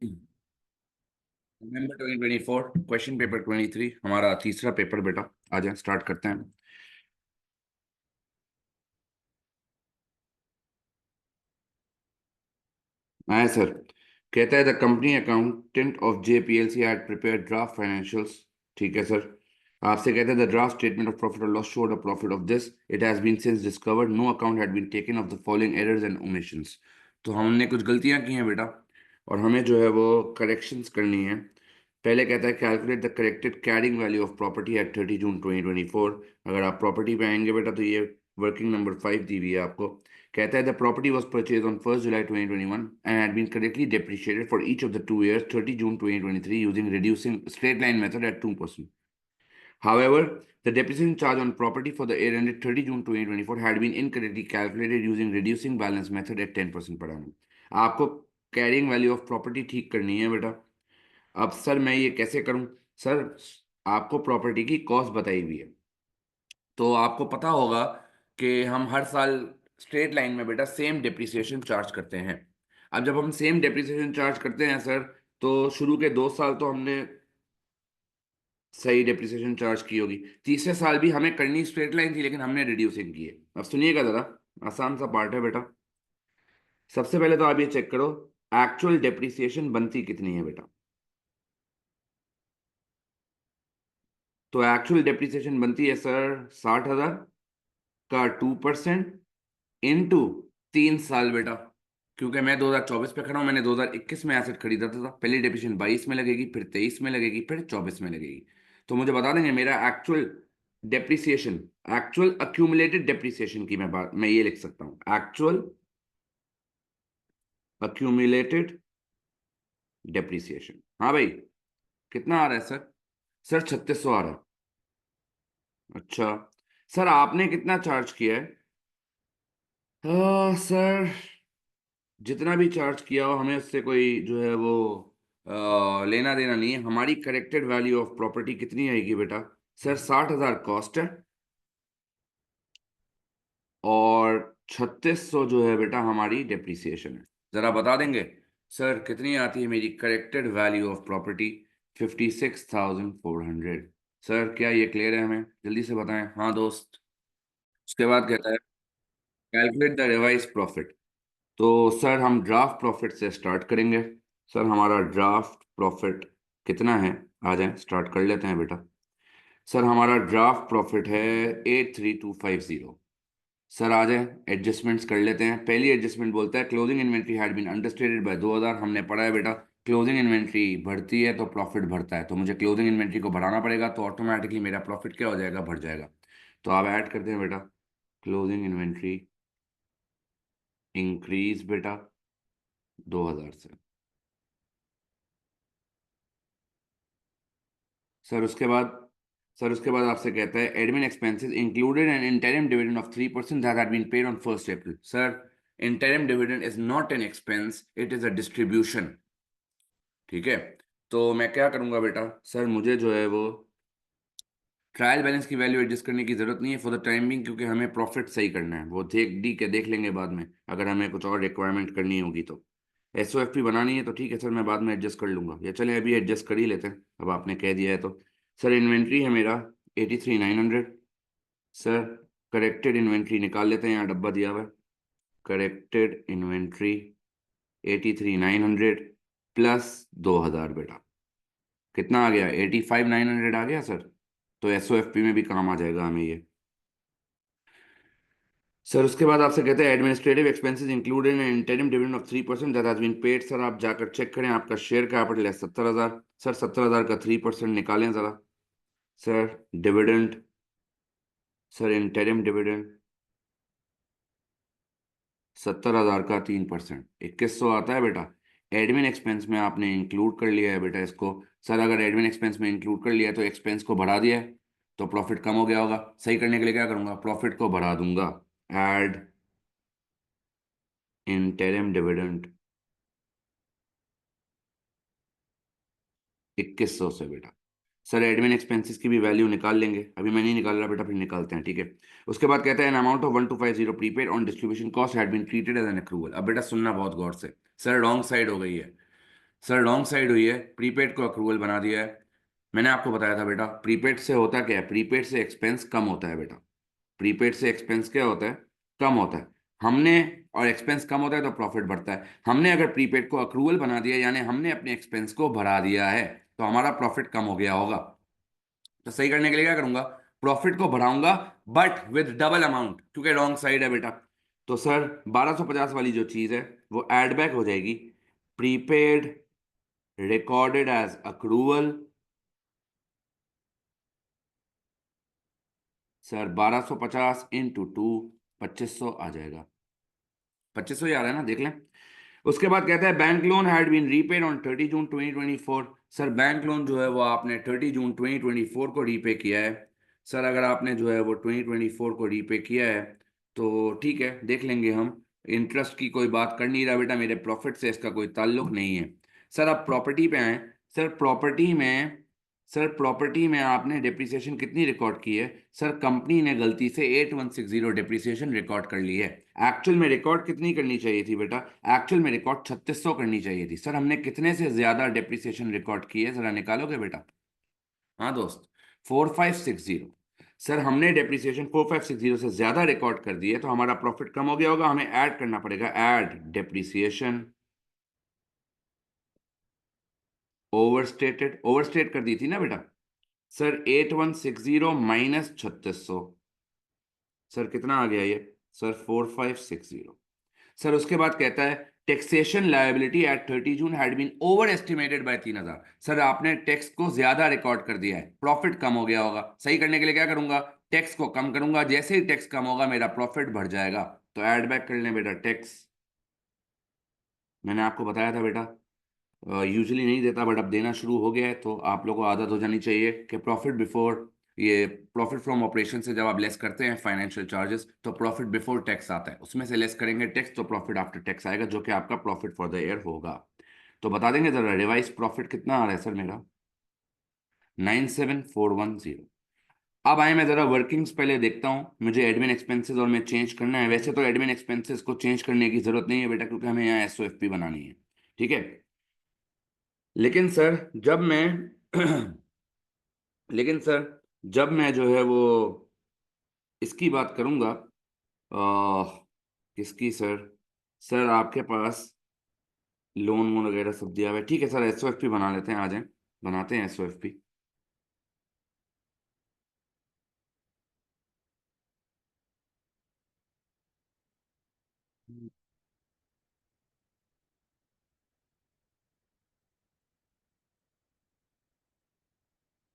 नवंबर 2024 question paper 23 हमारा तीसरा paper बेटा। आ जाए स्टार्ट करते हैं। आए सर। कहता है the company accountant of JPLC had prepared draft financials. ठीक है सर। आपसे कहते हैं the draft statement of profit और loss showed a profit of this it has been since discovered no account had been taken of the following errors and omissions. तो हमने कुछ गलतियां की हैं बेटा, और हमें जो है वो करेक्शंस करनी है। पहले कहता है calculate the corrected carrying value of property eight 30 June 2024। अगर आप प्रॉपर्टी पे आएंगे बेटा तो ये वर्किंग नंबर 5 दी हुई है आपको। कहता है the property was purchase on 1 July 2021 and had been correctly depreciated for each of the 2 years 30 June 2023 using reducing straight line method at 2%। However, the depreciation charge on property for the year ended 30 June 2024 had been incorrectly calculated using reducing balance method at 10% per annum। आपको carrying value of property ठीक करनी है बेटा। अब sir मैं ये कैसे करूं? सर, आपको प्रॉपर्टी की कॉस्ट बताई हुई है, तो आपको पता होगा कि हम हर साल स्ट्रेट लाइन में बेटा सेम डेप्रिसिएशन चार्ज करते हैं। अब जब हम सेम डेप्रिसिएशन चार्ज करते हैं सर, तो शुरू के 2 साल तो हमने सही डेप्रिसिएशन चार्ज की होगी। तीसरे साल भी हमें करनी स्ट्रेट लाइन थी, लेकिन हमने रिड्यूसिंग की है। अब सुनिएगा जरा, आसान सा पार्ट है बेटा। सबसे पहले तो आप ये चेक करो एक्चुअल डेप्रिसिएशन बनती कितनी है बेटा। तो एक्चुअल डेप्रिसिएशन बनती है सर 60,000 का 2% इंटू 3 साल बेटा। क्योंकि मैं 2024 पे खड़ा हूं, मैंने 2021 में एसेट खरीदा था। पहली डेप्रिसिएशन 22 में लगेगी, फिर 23 में लगेगी, फिर 24 में लगेगी। तो मुझे बता देंगे मेरा actual depreciation, actual accumulated depreciation की मैं ये लिख सकता हूं, एक्चुअल अक्यूमुलेटेड डेप्रिसिएशन। हाँ भाई, कितना आ रहा है सर? सर 3600 आ रहा है। अच्छा सर, आपने कितना चार्ज किया है? सर, जितना भी चार्ज किया हो हमें उससे कोई जो है वो लेना देना नहीं है। हमारी करेक्टेड वैल्यू ऑफ प्रॉपर्टी कितनी आएगी बेटा? सर 60,000 कॉस्ट है, और 3600 जो है बेटा हमारी डेप्रिसिएशन है। जरा बता देंगे सर कितनी आती है मेरी corrected value of property? 56,400। Sir क्या ये क्लियर है? हमें जल्दी से बताएं। हाँ दोस्त। उसके बाद कहता है कैलकुलेट द रिवाइज प्रॉफिट। तो सर हम ड्राफ्ट प्रॉफिट से स्टार्ट करेंगे। सर हमारा ड्राफ्ट प्रॉफिट कितना है? आ जाए स्टार्ट कर लेते हैं बेटा। सर हमारा ड्राफ्ट प्रॉफिट है 83,250। सर आ जाए एडजस्टमेंट्स कर लेते हैं। पहली एडजस्टमेंट बोलता है closing inventory had been understated by 2000। हमने पढ़ा है बेटा, क्लोजिंग इन्वेंट्री बढ़ती है तो प्रॉफिट बढ़ता है, तो मुझे क्लोजिंग इन्वेंट्री को बढ़ाना पड़ेगा, तो ऑटोमेटिकली मेरा प्रॉफिट क्या हो जाएगा? बढ़ जाएगा। तो आप ऐड करते हैं बेटा, क्लोजिंग इन्वेंट्री इंक्रीज बेटा 2000 से। सर उसके बाद सर उसके बाद आपसे कहता है admin expenses included an interim dividend of 3% that had been paid on 1 April. Sir, interim dividend is not an expense, it is a distribution. ठीक है। तो मैं क्या करूंगा बेटा? सर मुझे जो है वो ट्रायल बैलेंस की वैल्यू एडजस्ट करने की जरूरत नहीं है फॉर द टाइमिंग, क्योंकि हमें प्रॉफिट सही करना है। वो देख लेंगे बाद में, अगर हमें कुछ और रिक्वायरमेंट करनी होगी तो। SOFP बनानी है तो ठीक है सर, मैं बाद में एडजस्ट कर लूंगा, या चलें अभी एडजस्ट कर ही लेते हैं, अब आपने कह दिया है तो। सर इन्वेंट्री है मेरा 83,900। सर करेक्टेड इन्वेंट्री निकाल लेते हैं, यहाँ डब्बा दिया हुआ है। करेक्टेड इन्वेंट्री 83,900 प्लस 2000 बेटा, कितना आ गया? 85,900 आ गया सर। तो SOFP में भी काम आ जाएगा हमें ये। सर उसके बाद आपसे कहते हैं administrative expenses included in interim dividend of 3% that has been paid. Sir आप जाकर चेक करें, आपका शेयर कैपिटल है 70,000। सर 70,000 का 3% निकालें ज़रा। Sir dividend, sir interim dividend 70,000 का 3% 2100 आता है बेटा। एडमिन एक्सपेंस में आपने इंक्लूड कर लिया है बेटा इसको। सर अगर एडमिन एक्सपेंस में इंक्लूड कर लिया है तो एक्सपेंस को बढ़ा दिया है, तो प्रॉफिट कम हो गया होगा। सही करने के लिए क्या करूंगा? प्रॉफिट को बढ़ा दूंगा। एड इंटरिम डिविडेंड 2100 से बेटा। सर एडमिन एक्सपेंसेस की भी वैल्यू निकाल लेंगे, अभी मैं नहीं निकाल रहा बेटा, फिर निकालते हैं ठीक है। उसके बाद कहता है an amount of 1250 prepaid on distribution cost had been treated as an accrual. अब बेटा सुनना बहुत गौर से, सर रॉन्ग साइड हो गई है। सर रॉन्ग साइड हुई है, प्रीपेड को अक्रूवल बना दिया है। मैंने आपको बताया था बेटा, प्रीपेड से होता क्या है, प्रीपेड से एक्सपेंस कम होता है बेटा। प्रीपेड से एक्सपेंस क्या होता है, कम होता है। हमने, और एक्सपेंस कम होता है तो प्रॉफिट बढ़ता है। हमने अगर प्रीपेड को अक्रूवल बना दिया, यानी हमने अपने एक्सपेंस को बढ़ा दिया है, तो हमारा प्रॉफिट कम हो गया होगा। तो सही करने के लिए क्या करूंगा, प्रॉफिट को बढ़ाऊंगा, बट विद डबल अमाउंट, क्योंकि रॉन्ग साइड है बेटा। तो सर 1250 वाली जो चीज है वो एड बैक हो जाएगी, prepaid recorded as accrual. Sir 1250 into two, 2500 आ जाएगा। 2500 ही आ रहा है ना, देख लें। उसके बाद कहता है bank loan had been repaid on 30 June 2024। Sir bank loan जो है वो आपने 30 जून 2024 को रीपे किया है। सर अगर आपने जो है वो 2024 को रीपे किया है तो ठीक है, देख लेंगे हम। इंटरेस्ट की कोई बात कर नहीं रहा बेटा, मेरे प्रॉफिट से इसका कोई ताल्लुक नहीं है। सर आप प्रॉपर्टी पे आए। सर प्रॉपर्टी में, सर प्रॉपर्टी में आपने डिप्रिसिएशन कितनी रिकॉर्ड की है। सर कंपनी ने गलती से 8160 डिप्रिसिएशन रिकॉर्ड कर ली है। एक्चुअल में रिकॉर्ड कितनी करनी चाहिए थी बेटा, एक्चुअल में रिकॉर्ड 3600 करनी चाहिए थी। सर हमने कितने से ज्यादा डिप्रिसिएशन रिकॉर्ड की है, जरा निकालोगे बेटा। हाँ दोस्त, 4560। सर हमने डेप्रिसिएशन 4560 से ज्यादा रिकॉर्ड कर दी है, तो हमारा प्रॉफिट कम हो गया होगा, हमें ऐड करना पड़ेगा, ऐड डेप्रिसिएशन। ओवरस्टेटेड, ओवरस्टेट कर दी थी ना बेटा। सर 8160 माइनस 3600, सर कितना आ गया ये, सर 4560। सर उसके बाद कहता है taxation liability at 30 June had been over estimated by 3000। Sir आपने टैक्स को ज्यादा रिकॉर्ड कर दिया है, प्रॉफिट कम हो गया होगा। सही करने के लिए क्या करूंगा, टैक्स को कम करूंगा, जैसे ही टैक्स कम होगा मेरा प्रॉफिट बढ़ जाएगा। तो ऐड बैक कर लें बेटा टैक्स। मैंने आपको बताया था बेटा, यूजुअली नहीं देता बट अब देना शुरू हो गया है, तो आप लोगों को आदत हो जानी चाहिए कि प्रॉफिट बिफोर, ये प्रॉफिट फ्रॉम ऑपरेशन से जब आप लेस करते हैं फाइनेंशियल चार्जेस, तो प्रॉफिट बिफोर टैक्स आता है, उसमें से लेस करेंगे टैक्स, तो प्रॉफिट आफ्टर टैक्स आएगा, जो कि आपका प्रॉफिट फॉर द ईयर होगा। तो बता देंगे जरा रिवाइज प्रॉफिट कितना आ रहा है सर मेरा, 97410। अब आए, मैं जरा वर्किंग्स पहले देखता हूँ, मुझे एडमिन एक्सपेंसेस और मैं चेंज करना है। वैसे तो एडमिन एक्सपेंसेस को चेंज करने की जरूरत नहीं है बेटा, क्योंकि हमें यहाँ एसओएफपी बनानी है, ठीक है। लेकिन सर जब मैं लेकिन सर जब मैं जो है वो इसकी बात करूंगा, किसकी सर, सर आपके पास लोन वोन वगैरह सब दिया हुआ है, ठीक है सर एसओएफपी बना लेते हैं, आ जाएं, बनाते हैं एसओएफपी।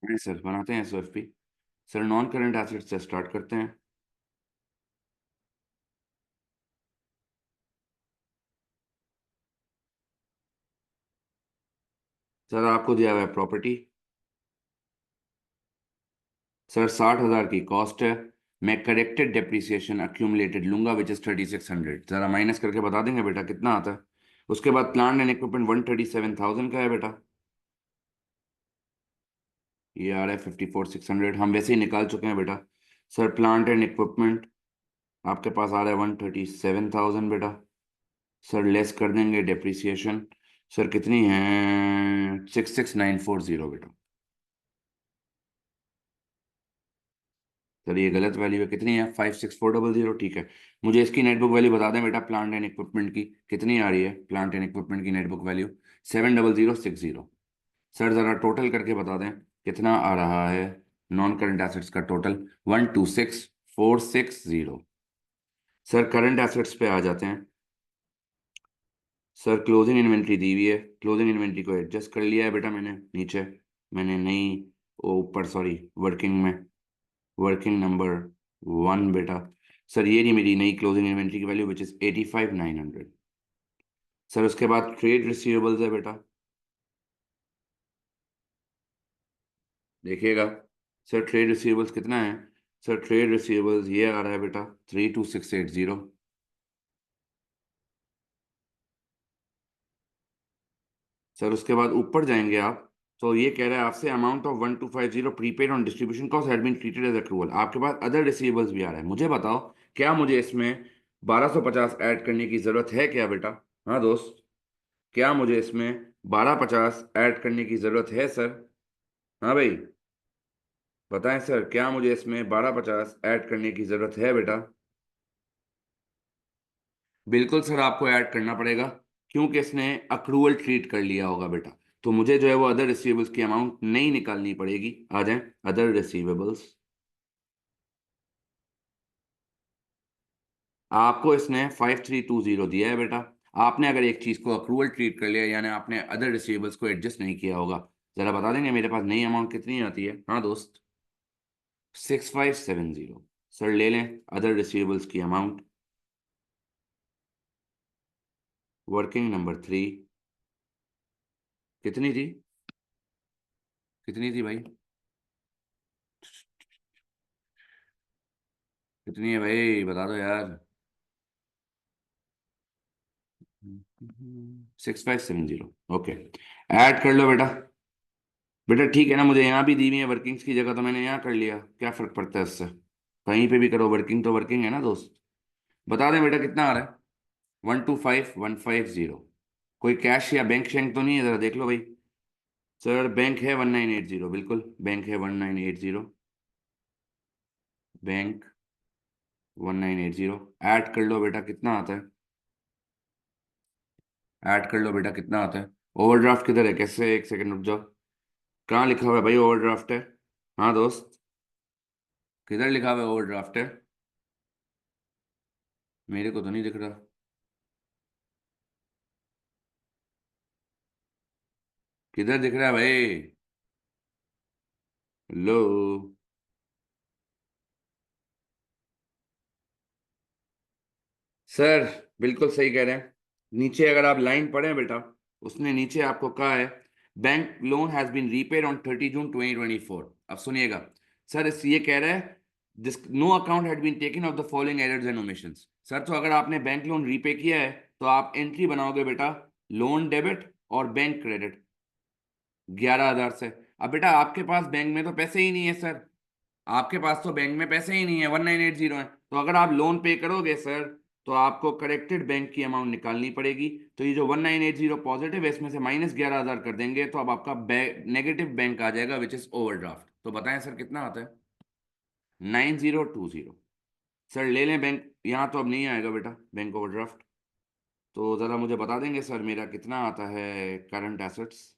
नहीं सर, बनाते हैं एसओएफपी। सर नॉन करंट एसेट से स्टार्ट करते हैं। सर आपको दिया हुआ है प्रॉपर्टी। सर 60,000 की कॉस्ट है। मैं करेक्टेड डेप्रिसिएशन अक्यूमुलेटेड लूंगा विच इज 3600, जरा माइनस करके बता देंगे बेटा कितना आता है। उसके बाद प्लांट एंड इक्विपमेंट 137,000 का है बेटा, ये आ रहा है 54,600, हम वैसे ही निकाल चुके हैं बेटा। सर प्लांट एंड इक्विपमेंट आपके पास आ रहा है 137,000 बेटा। सर लेस कर देंगे डेप्रिसिएशन, सर कितनी है, 66,940 बेटा। सर ये गलत वैल्यू है, कितनी है, 56,400, ठीक है। मुझे इसकी नेटबुक वैल्यू बता दें बेटा, प्लांट एंड इक्विपमेंट की कितनी आ रही है, प्लांट एंड इक्विपमेंट की नेटबुक वैल्यू 70060। सर ज़रा टोटल करके बता दें कितना आ रहा है, नॉन करंट एसेट्स का टोटल 126,460। सर करंट एसेट्स पे आ जाते हैं। सर क्लोजिंग इन्वेंट्री दी हुई है, क्लोजिंग इन्वेंट्री को एडजस्ट कर लिया है बेटा मैंने नीचे, मैंने नई, ऊपर सॉरी, वर्किंग में, वर्किंग नंबर 1 बेटा। सर ये नहीं मेरी नई क्लोजिंग इन्वेंट्री की वैल्यू विच इज 85,900। सर उसके बाद ट्रेड रिसीवेबल्स है बेटा, देखिएगा। सर ट्रेड रिसीवेबल्स कितना है, सर ट्रेड रिसीवेबल्स ये आ रहा है बेटा 32680। सर उसके बाद ऊपर जाएंगे आप, तो ये कह रहा है आपसे amount of 1250 prepaid on distribution cost had been treated as accrual. आपके पास अदर रिसीवेबल्स भी आ रहा है, मुझे बताओ क्या मुझे इसमें 1250 ऐड करने की जरूरत है क्या बेटा। हाँ दोस्त, क्या मुझे इसमें 1250 ऐड करने की जरूरत है सर। हाँ भाई, बताएं सर, क्या मुझे इसमें 1250 ऐड करने की जरूरत है बेटा? बिल्कुल सर, आपको ऐड करना पड़ेगा, क्योंकि इसने अक्रूवल ट्रीट कर लिया होगा बेटा। तो मुझे जो है वो अदर रिसीवेबल्स की अमाउंट नहीं निकालनी पड़ेगी। आ जाएं, अदर रिसीवेबल्स। आपको इसने 5320 दिया है बेटा। आपने अगर एक चीज को अक्रूवल ट्रीट कर लिया, यानी आपने अदर रिसीवेबल्स को एडजस्ट नहीं किया होगा। जरा बता देंगे मेरे पास नई अमाउंट कितनी आती है? हाँ दोस्त, 6570। सर ले लें अदर रिसीवेबल्स की अमाउंट। वर्किंग नंबर 3 कितनी थी? कितनी थी भाई? कितनी है भाई, बता दो यार। 6570। ओके, ऐड कर लो बेटा। बेटा ठीक है ना, मुझे यहाँ भी दी हुई है वर्किंग्स की जगह, तो मैंने यहाँ कर लिया, क्या फर्क पड़ता है उससे? कहीं पे भी करो, वर्किंग तो वर्किंग है ना दोस्त। बता दें बेटा कितना आ रहा है? 125150। कोई कैश या बैंक शैंक तो नहीं है? जरा देख लो भाई। सर बैंक है 1980, बिल्कुल बैंक है 1980। बैंक 1980। ऐड कर लो बेटा, कितना आता है? ऐड कर लो बेटा, कितना आता है? ओवरड्राफ्ट किधर है? कैसे, एक सेकंड रुक जाओ। कहाँ लिखा हुआ है भाई ओवरड्राफ्ट है? हाँ दोस्त, किधर लिखा हुआ है ओवरड्राफ्ट है? मेरे को तो नहीं दिख रहा। किधर दिख रहा है भाई? लो, सर बिल्कुल सही कह रहे हैं। नीचे अगर आप लाइन पढ़ें बेटा, उसने नीचे आपको कहा है bank loan has been repaid on 30 June 2024। अब सुनिएगा सर, इस ये कह रहा है this no account had been taken of the following errors and omissions. Sir तो अगर आपने बैंक लोन रीपे किया है, तो आप एंट्री बनाओगे बेटा, लोन डेबिट और बैंक क्रेडिट 11,000 से। अब बेटा आपके पास बैंक में तो पैसे ही नहीं है सर। आपके पास तो बैंक में पैसे ही नहीं है, 1980 है। तो अगर आप लोन पे करोगे सर, तो आपको करेक्टेड बैंक की अमाउंट निकालनी पड़ेगी। तो ये जो 1980 पॉजिटिव है, इसमें से -11,000 कर देंगे, तो अब आपका नेगेटिव बैंक आ जाएगा, विच इज ओवरड्राफ्ट। तो बताएं सर कितना आता है? 9020। सर ले लें बैंक, यहाँ तो अब नहीं आएगा बेटा बैंक ओवरड्राफ्ट। तो ज़रा मुझे बता देंगे सर, मेरा कितना आता है करंट एसेट्स?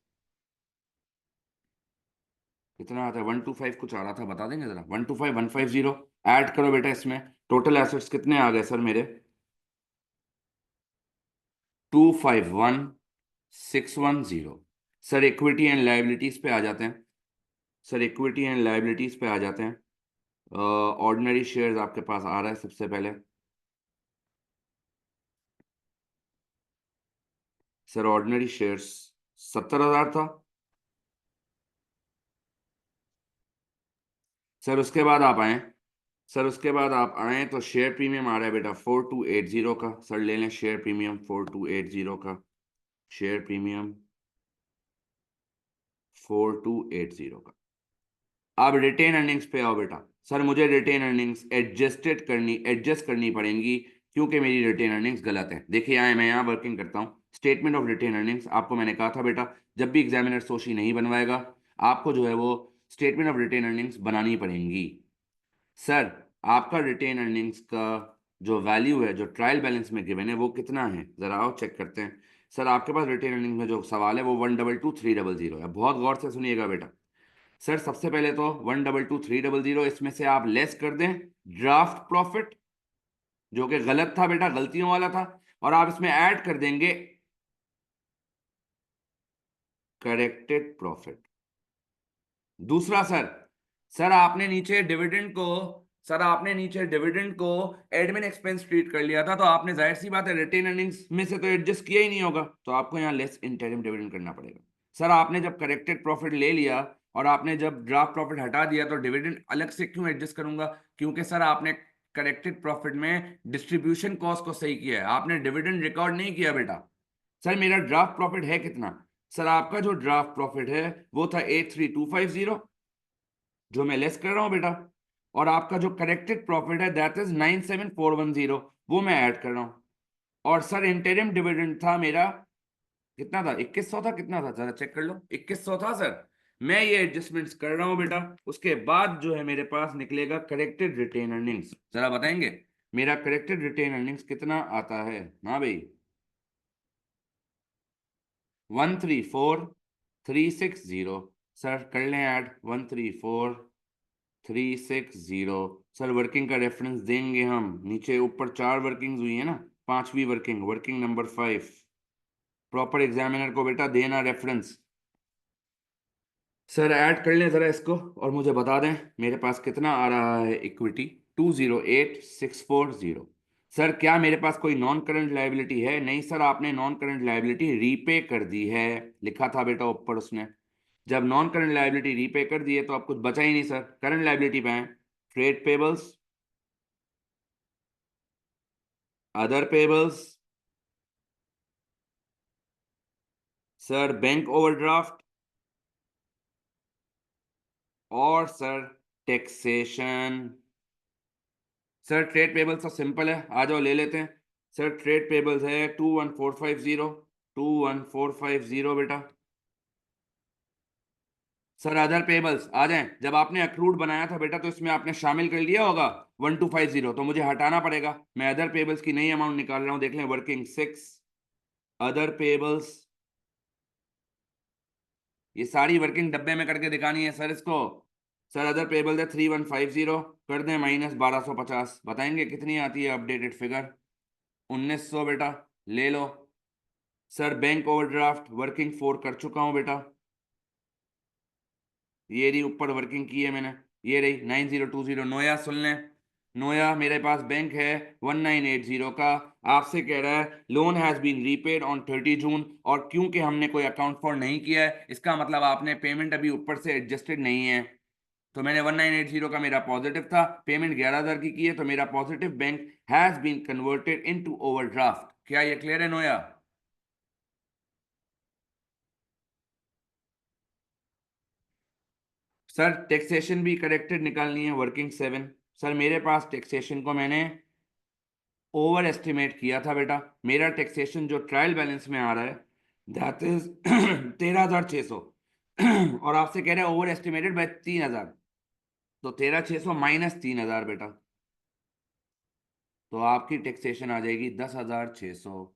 कितना आता है? 125 कुछ आ रहा था, बता देंगे जरा। 125150 ऐड करो बेटा इसमें। टोटल एसेट्स कितने आ गए सर मेरे? 251610। सर इक्विटी एंड लाइबिलिटीज पे आ जाते हैं। सर इक्विटी एंड लाइबिलिटीज पे आ जाते हैं। ऑर्डिनरी शेयर्स आपके पास आ रहा है सबसे पहले। सर ऑर्डिनरी शेयर्स 70,000 था। सर उसके बाद आप आए, सर उसके बाद आप आए तो शेयर प्रीमियम आ रहा है बेटा 4280 का। सर ले लें शेयर प्रीमियम 4280 का। शेयर प्रीमियम 4280 का। अब रिटेन अर्निंग्स पे आओ बेटा। सर मुझे रिटेन अर्निंग्स एडजस्ट करनी पड़ेंगी, क्योंकि मेरी रिटेन अर्निंग्स गलत है। देखिए यहाँ मैं यहाँ वर्किंग करता हूँ, स्टेटमेंट ऑफ रिटेन अर्निंग्स। आपको मैंने कहा था बेटा, जब भी एग्जामिनर सोशी नहीं बनवाएगा, आपको जो है वो स्टेटमेंट ऑफ रिटेन अर्निंग्स बनानी पड़ेंगी। सर आपका रिटेन अर्निंग्स का जो वैल्यू है, जो ट्रायल बैलेंस में गिवन है, वो कितना है? जरा आओ चेक करते हैं। सर आपके पास रिटेन अर्निंग्स में जो सवाल है वो 122300 है। बहुत गौर से सुनिएगा बेटा। सर सबसे पहले तो 122300, इसमें से आप लेस कर दें ड्राफ्ट प्रॉफिट, जो कि गलत था बेटा, गलतियों वाला था। और आप इसमें ऐड कर देंगे करेक्टेड प्रॉफिट। दूसरा सर, सर आपने नीचे डिविडेंड को सर आपने नीचे डिविडेंड को एडमिन एक्सपेंस ट्रीट कर लिया था, तो आपने जाहिर सी बात है रिटेन अर्निंग्स में से तो एडजस्ट किया ही नहीं होगा, तो आपको यहाँ लेस इंटरिम डिविडेंड करना पड़ेगा। सर आपने जब करेक्टेड प्रॉफिट ले लिया और आपने जब ड्राफ्ट प्रॉफिट हटा दिया, तो डिविडेंड अलग से क्यों एडजस्ट करूंगा? क्योंकि सर आपने करेक्टेड प्रॉफिट में डिस्ट्रीब्यूशन कॉस्ट को सही किया है, आपने डिविडेंड रिकॉर्ड नहीं किया बेटा। सर मेरा ड्राफ्ट प्रॉफिट है कितना? सर आपका जो ड्राफ्ट प्रॉफिट है वो था 83250, जो मैं लेस कर रहा हूं बेटा। और आपका जो करेक्टेड प्रॉफिट है दैट इज 97410, वो मैं ऐड कर रहा हूं। और सर इंटरिम डिविडेंड था मेरा कितना था, 2100 था, कितना था जरा चेक कर लो, 2100 था सर। मैं ये एडजस्टमेंट्स कर रहा हूं बेटा, उसके बाद जो है मेरे पास निकलेगा करेक्टेड रिटेन अर्निंग्स, जरा बताएंगे मेरा करेक्टेड रिटेन अर्निंग्स कितना आता है। हाँ भाई, 134360। सर कर लें ऐड, 134360। सर वर्किंग का रेफरेंस देंगे हम, नीचे ऊपर 4 वर्किंग्स हुई है ना, 5वीं working, working number 5। Proper examiner को बेटा देना रेफरेंस। सर ऐड कर लें ज़रा इसको और मुझे बता दें मेरे पास कितना आ रहा है इक्विटी, 208640। सर क्या मेरे पास कोई नॉन करंट लाइबिलिटी है? नहीं सर, आपने नॉन करंट लाइबिलिटी रीपे कर दी है, लिखा था बेटा ऊपर उसने। जब नॉन करंट लाइबिलिटी रीपे कर दी है तो अब कुछ बचा ही नहीं सर, करंट लाइबिलिटी पे आए। Trade payables, other payables, sir bank overdraft, और sir taxation. Sir trade payables तो सिंपल है, आ जाओ ले लेते हैं। सर ट्रेड पेबल्स है 21450, 21450 बेटा। सर अदर पेबल्स आ जाएं, जब आपने अक्रूड बनाया था बेटा तो इसमें आपने शामिल कर लिया होगा 1250, तो मुझे हटाना पड़ेगा। मैं अदर पेबल्स की नई अमाउंट निकाल रहा हूं, देख लें, वर्किंग 6, अदर पेबल्स। ये सारी वर्किंग डब्बे में करके दिखानी है सर इसको। सर अदर पेबल्स है 3150, कर दें माइनस 1250, बताएंगे कितनी आती है अपडेटेड फिगर? 1900 बेटा, ले लो। सर बैंक ओवरड्राफ्ट वर्किंग 4 कर चुका हूं बेटा, ये रही ऊपर वर्किंग की है मैंने, ये रही 9020। नोया सुन लें, नोया मेरे पास बैंक है 1980 का। आपसे कह रहा है loan has been repaid on 30 June, और क्योंकि हमने कोई अकाउंट फॉर नहीं किया है इसका मतलब आपने पेमेंट अभी ऊपर से एडजस्टेड नहीं है। तो मैंने 1980 का मेरा पॉजिटिव था, पेमेंट 11,000 की है, तो मेरा positive bank has been converted into overdraft. क्या ये क्लियर है नोया? सर टैक्सेशन भी करेक्टेड निकालनी है, वर्किंग 7। सर मेरे पास टैक्सेशन को मैंने ओवर एस्टिमेट किया था बेटा, मेरा टैक्सेशन जो ट्रायल बैलेंस में आ रहा है दैट इज 13,600, और आपसे कह रहे हैं ओवर एस्टिमेटेड बाय 3,000, तो 13,600 माइनस 3,000 बेटा, तो आपकी टैक्सेशन आ जाएगी 10,600।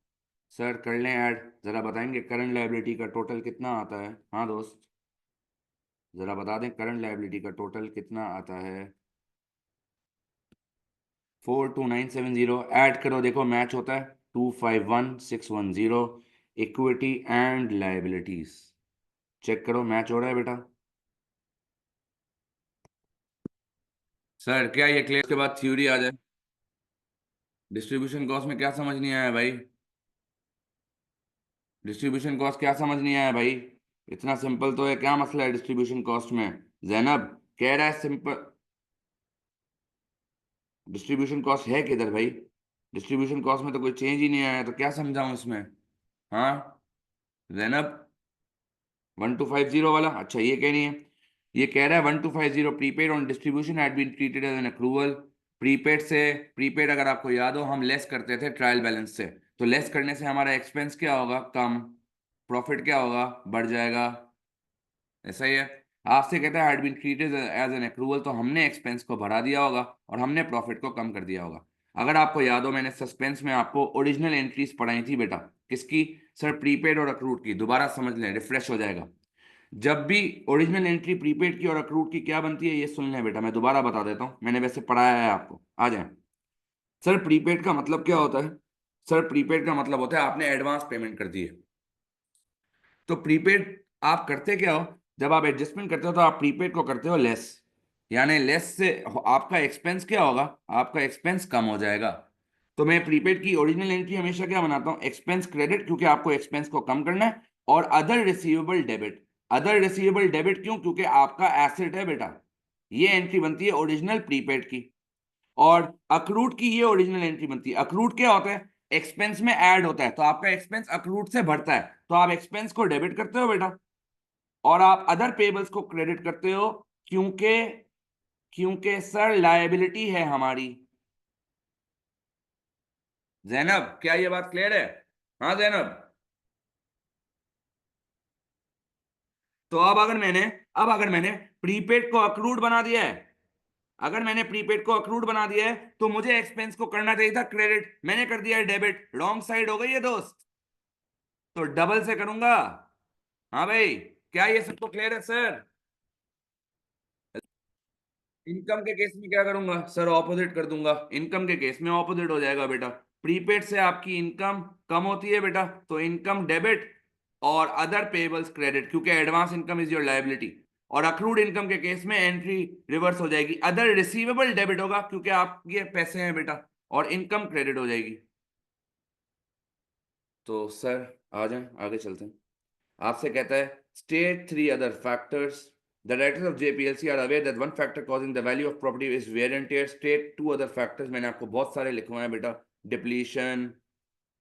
सर कर लें ऐड, जरा बताएंगे करंट लायबिलिटी का टोटल कितना आता है? हाँ दोस्त, जरा बता दें करंट लायबिलिटी का टोटल कितना आता है? 42970, ऐड करो देखो मैच होता है, 251610। इक्विटी एंड लाइबिलिटीज चेक करो, मैच हो रहा है बेटा। सर क्या ये क्लियर के बाद थ्योरी आ जाए? डिस्ट्रीब्यूशन कॉस्ट में क्या समझ नहीं आया भाई? डिस्ट्रीब्यूशन कॉस्ट क्या समझ नहीं आया भाई? इतना सिंपल तो है, क्या मसला है डिस्ट्रीब्यूशन कॉस्ट में? जैनब कह रहा है सिंपल, डिस्ट्रीब्यूशन कॉस्ट है किधर भाई? डिस्ट्रीब्यूशन कॉस्ट में तो कोई चेंज ही नहीं आया, तो क्या समझाऊं इसमें? हाँ जैनब, 1250 वाला, अच्छा ये कह रही है, ये कह रहा है 1250 prepaid on distribution had been treated as an accrual. Prepaid से, प्रीपेड अगर आपको याद हो हम लेस करते थे ट्रायल बैलेंस से, तो लेस करने से हमारा एक्सपेंस क्या होगा? कम। प्रॉफिट क्या होगा? बढ़ जाएगा। ऐसा ही है। आपसे कहता है had been treated as an accrual, तो हमने एक्सपेंस को बढ़ा दिया होगा और हमने प्रॉफिट को कम कर दिया होगा। अगर आपको याद हो मैंने सस्पेंस में आपको ओरिजिनल एंट्रीज पढ़ाई थी बेटा, किसकी? सर प्रीपेड और अक्रूड की, दोबारा समझ लें, रिफ्रेश हो जाएगा। जब भी ओरिजिनल एंट्री प्रीपेड की और अक्रूड की क्या बनती है ये सुन लें बेटा, मैं दोबारा बता देता हूं, मैंने वैसे पढ़ाया है आपको, आ जाए। सर प्रीपेड का मतलब क्या होता है? सर प्रीपेड का मतलब होता है आपने एडवांस पेमेंट कर दी है। तो प्रीपेड आप करते क्या हो, जब आप एडजस्टमेंट करते हो तो आप प्रीपेड को करते हो लेस, यानी लेस से आपका एक्सपेंस क्या होगा? आपका एक्सपेंस कम हो जाएगा। तो मैं प्रीपेड की ओरिजिनल एंट्री हमेशा क्या बनाता हूं? एक्सपेंस क्रेडिट, क्योंकि आपको एक्सपेंस को कम करना है, और other receivable debit. Other receivable debit क्यों? क्योंकि आपका एसेट है बेटा, ये एंट्री बनती है ओरिजिनल प्रीपेड की। और अक्रूड की ये ओरिजिनल एंट्री बनती है। अक्रूड क्या होता है? एक्सपेंस में ऐड होता है, तो आपका एक्सपेंस अक्रूड से बढ़ता है, तो आप एक्सपेंस को डेबिट करते हो बेटा, और आप अदर पेबल्स को क्रेडिट करते हो, क्योंकि क्योंकि सर लायबिलिटी है हमारी। जैनब क्या ये बात क्लियर है? हाँ जैनब, तो अब अगर मैंने प्रीपेड को अक्रूड बना दिया है, अगर मैंने प्रीपेड को अक्रूड बना दिया है, तो मुझे एक्सपेंस को करना चाहिए था क्रेडिट, मैंने कर दिया है डेबिट, रॉन्ग साइड हो गई है दोस्त, तो डबल से करूंगा। हाँ भाई, क्या ये सबको क्लियर है सर? इनकम के केस में क्या करूंगा सर? ऑपोजिट कर दूंगा, इनकम के केस में ऑपोजिट हो जाएगा बेटा। प्रीपेड से आपकी इनकम कम होती है बेटा, तो इनकम डेबिट और अदर पेबल्स क्रेडिट, क्योंकि advance income is your liability. और अक्रूड इनकम के केस में एंट्री रिवर्स हो जाएगी, अदर रिसीवेबल डेबिट होगा क्योंकि आपके पैसे हैं बेटा, और इनकम क्रेडिट हो जाएगी। तो सर आ जाएं, आगे चलते हैं। आपसे कहता है state three other factors. The directors of JPLC are aware that one factor causing the value of property is wear and tear. State two other factors, मैंने आपको बहुत सारे लिखवाए हैं बेटा, डिप्लीशन,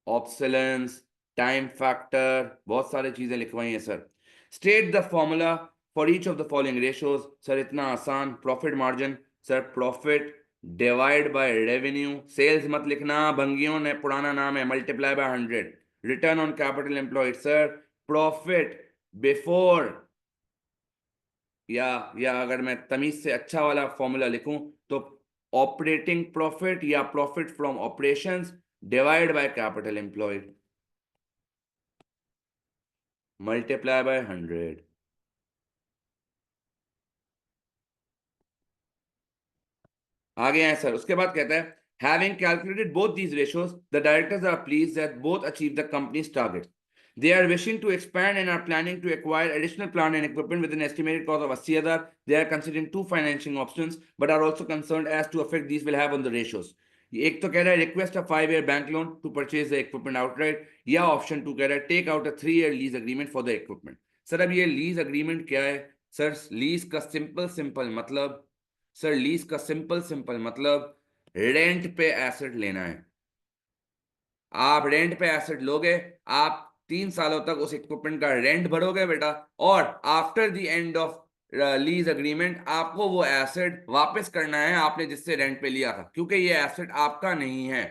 ऑब्सोलेंस, टाइम फैक्टर, बहुत सारी चीजें लिखवाई हैं sir. State the formula for each of the following ratios. Sir इतना आसान, profit margin, sir profit divide by revenue, sales मत लिखना, भंगियों ने पुराना नाम है, multiply by 100। Return on capital employed, sir profit before, या अगर मैं तमीज से अच्छा वाला फॉर्मूला लिखूं तो ऑपरेटिंग प्रॉफिट या profit from operations divide by capital employed multiply by 100। आगे आए सर, उसके बाद कहता है having calculated both these ratios, the directors are pleased that both achieve the company's targets. They are wishing to expand and are planning to acquire additional plant and equipment with an estimated cost of 80,000. They are considering two financing options, but are also concerned as to effect these will have on the ratios. एक तो कह रहा है request a 5 year bank loan to purchase the equipment outright, या option two कह रहा है take out a 3 year lease agreement for the equipment. Sir अब ये लीज अग्रीमेंट क्या है? सर लीज का सिंपल सिंपल मतलब, सर लीज का सिंपल सिंपल मतलब रेंट पे एसेट लेना है। आप रेंट पे एसेट लोगे, आप 3 सालों तक उस इक्विपमेंट का रेंट भरोगे बेटा, और after the end of lease agreement आपको वो एसेट वापस करना है आपने जिससे रेंट पे लिया था, क्योंकि ये एसेट आपका नहीं है।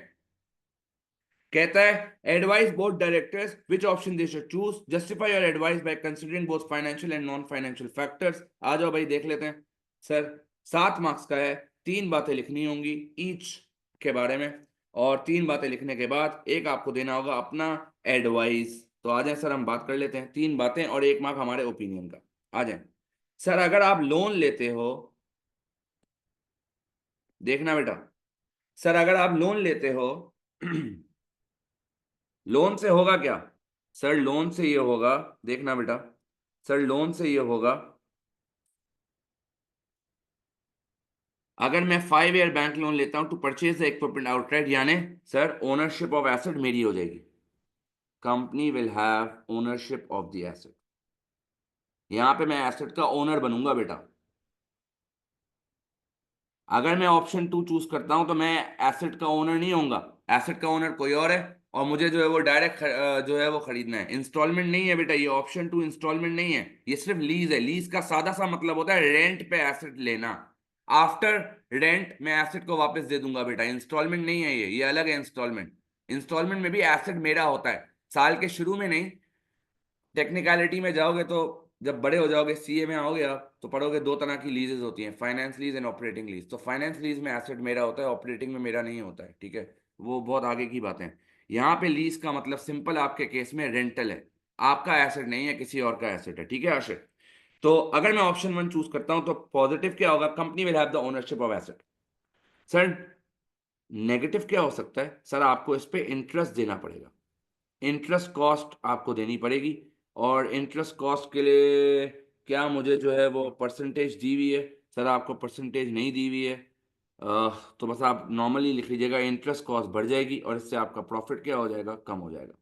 कहता है advise board directors which option they should choose, justify your advice by considering both financial and non financial factors. आ जाओ भाई देख लेते हैं। सर 7 मार्क्स का है, 3 बातें लिखनी होंगी ईच के बारे में, और 3 बातें लिखने के बाद एक आपको देना होगा अपना एडवाइस। तो आ जाए सर, हम बात कर लेते हैं, 3 बातें और 1 मार्क हमारे ओपिनियन का। आ जाए सर, अगर आप लोन लेते हो, देखना बेटा, सर अगर आप लोन लेते हो लोन से होगा क्या? सर लोन से ये होगा, देखना बेटा, सर लोन से ये होगा, अगर मैं 5 year बैंक लोन लेता हूं to purchase the equipment outright, यानी सर ओनरशिप ऑफ एसेट मेरी हो जाएगी, company will have ownership of the asset. यहां पे मैं एसेट का ओनर बनूंगा बेटा। अगर मैं ऑप्शन टू चूज करता हूं तो मैं एसेट का ओनर नहीं होऊंगा, एसेट का ओनर कोई और है, और मुझे जो है वो डायरेक्ट जो है वो खरीदना है। इंस्टॉलमेंट नहीं है बेटा, ये ऑप्शन टू इंस्टॉलमेंट नहीं है, ये सिर्फ लीज है। लीज का सादा सा मतलब होता है रेंट पे एसेट लेना, आफ्टर रेंट मैं एसेट को वापस दे दूंगा बेटा। इंस्टॉलमेंट नहीं है ये अलग है। इंस्टॉलमेंट, इंस्टॉलमेंट में भी एसेट मेरा होता है, साल के शुरू में नहीं। टेक्निकलिटी में जाओगे तो जब बड़े हो जाओगे, सीए में आओगे आप, तो पढ़ोगे 2 तरह की लीजेस होती हैं, finance lease and operating lease. तो फाइनेंस लीज में एसेट मेरा होता है, ऑपरेटिंग में मेरा नहीं होता है, ठीक है, वो बहुत आगे की बातें हैं। यहाँ पे लीज का मतलब सिंपल आपके केस में रेंटल है, आपका एसेट नहीं है, किसी और का एसेट है, ठीक है आशिक। तो अगर मैं ऑप्शन वन चूज करता हूं तो पॉजिटिव क्या होगा? Company will have the ownership of asset. Sir negative क्या हो सकता है? सर आपको इस पे इंटरेस्ट देना पड़ेगा, इंटरेस्ट कॉस्ट आपको देनी पड़ेगी। और इंटरेस्ट कॉस्ट के लिए क्या मुझे जो है वो परसेंटेज दी हुई है? सर आपको परसेंटेज नहीं दी हुई है। तो बस आप नॉर्मली लिख लीजिएगा इंटरेस्ट कॉस्ट बढ़ जाएगी और इससे आपका प्रॉफिट क्या हो जाएगा? कम हो जाएगा।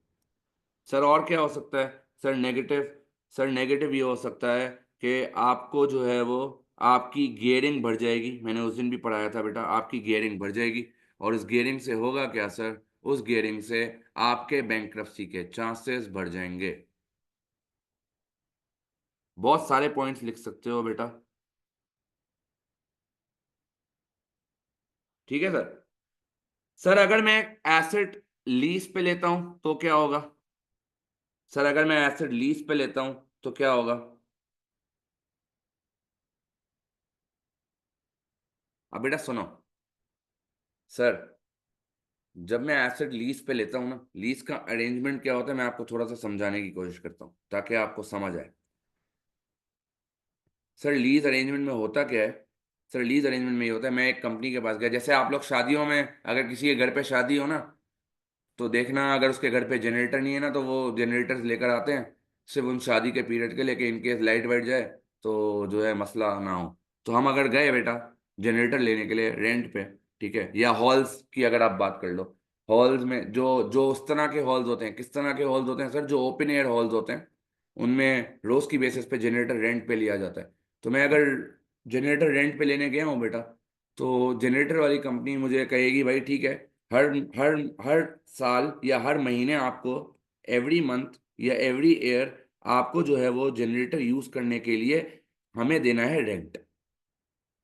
सर और क्या हो सकता है? सर नेगेटिव, सर नेगेटिव ये हो सकता है कि आपको जो है वो आपकी गियरिंग बढ़ जाएगी। मैंने उस दिन भी पढ़ाया था बेटा, आपकी गियरिंग बढ़ जाएगी, और इस गियरिंग से होगा क्या सर? उस गियरिंग से आपके बैंक्रप्सी के चांसेस बढ़ जाएंगे। बहुत सारे पॉइंट्स लिख सकते हो बेटा, ठीक है सर। सर अगर मैं एसेट लीज पे लेता हूं तो क्या होगा? सर अगर मैं एसेट लीज पे लेता हूं तो क्या होगा? अब बेटा सुनो सर, जब मैं एसेट लीज पे लेता हूँ ना, लीज का अरेंजमेंट क्या होता है मैं आपको थोड़ा सा समझाने की कोशिश करता हूँ ताकि आपको समझ आए। सर लीज अरेंजमेंट में होता क्या है, सर लीज अरेंजमेंट में ये होता है, मैं एक कंपनी के पास गया, जैसे आप लोग शादियों में अगर किसी के घर पे शादी हो ना, तो देखना अगर उसके घर पे जनरेटर नहीं है ना, तो वो जनरेटर लेकर आते हैं सिर्फ उन शादी के पीरियड के लिए कि इनकेस लाइट बैठ जाए तो जो है मसला ना हो। तो हम अगर गए बेटा जनरेटर लेने के लिए रेंट पे, ठीक है, या हॉल्स की अगर आप बात कर लो, हॉल्स में जो जो उस तरह के हॉल्स होते हैं, किस तरह के हॉल्स होते हैं सर, जो ओपन एयर हॉल्स होते हैं, उनमें रोज की बेसिस पे जनरेटर रेंट पे लिया जाता है। तो मैं अगर जनरेटर रेंट पे लेने गया हूँ बेटा, तो जनरेटर वाली कंपनी मुझे कहेगी भाई ठीक है, हर हर हर साल या हर महीने आपको, एवरी मंथ या एवरी ईयर आपको जो है वो जनरेटर यूज करने के लिए हमें देना है रेंट।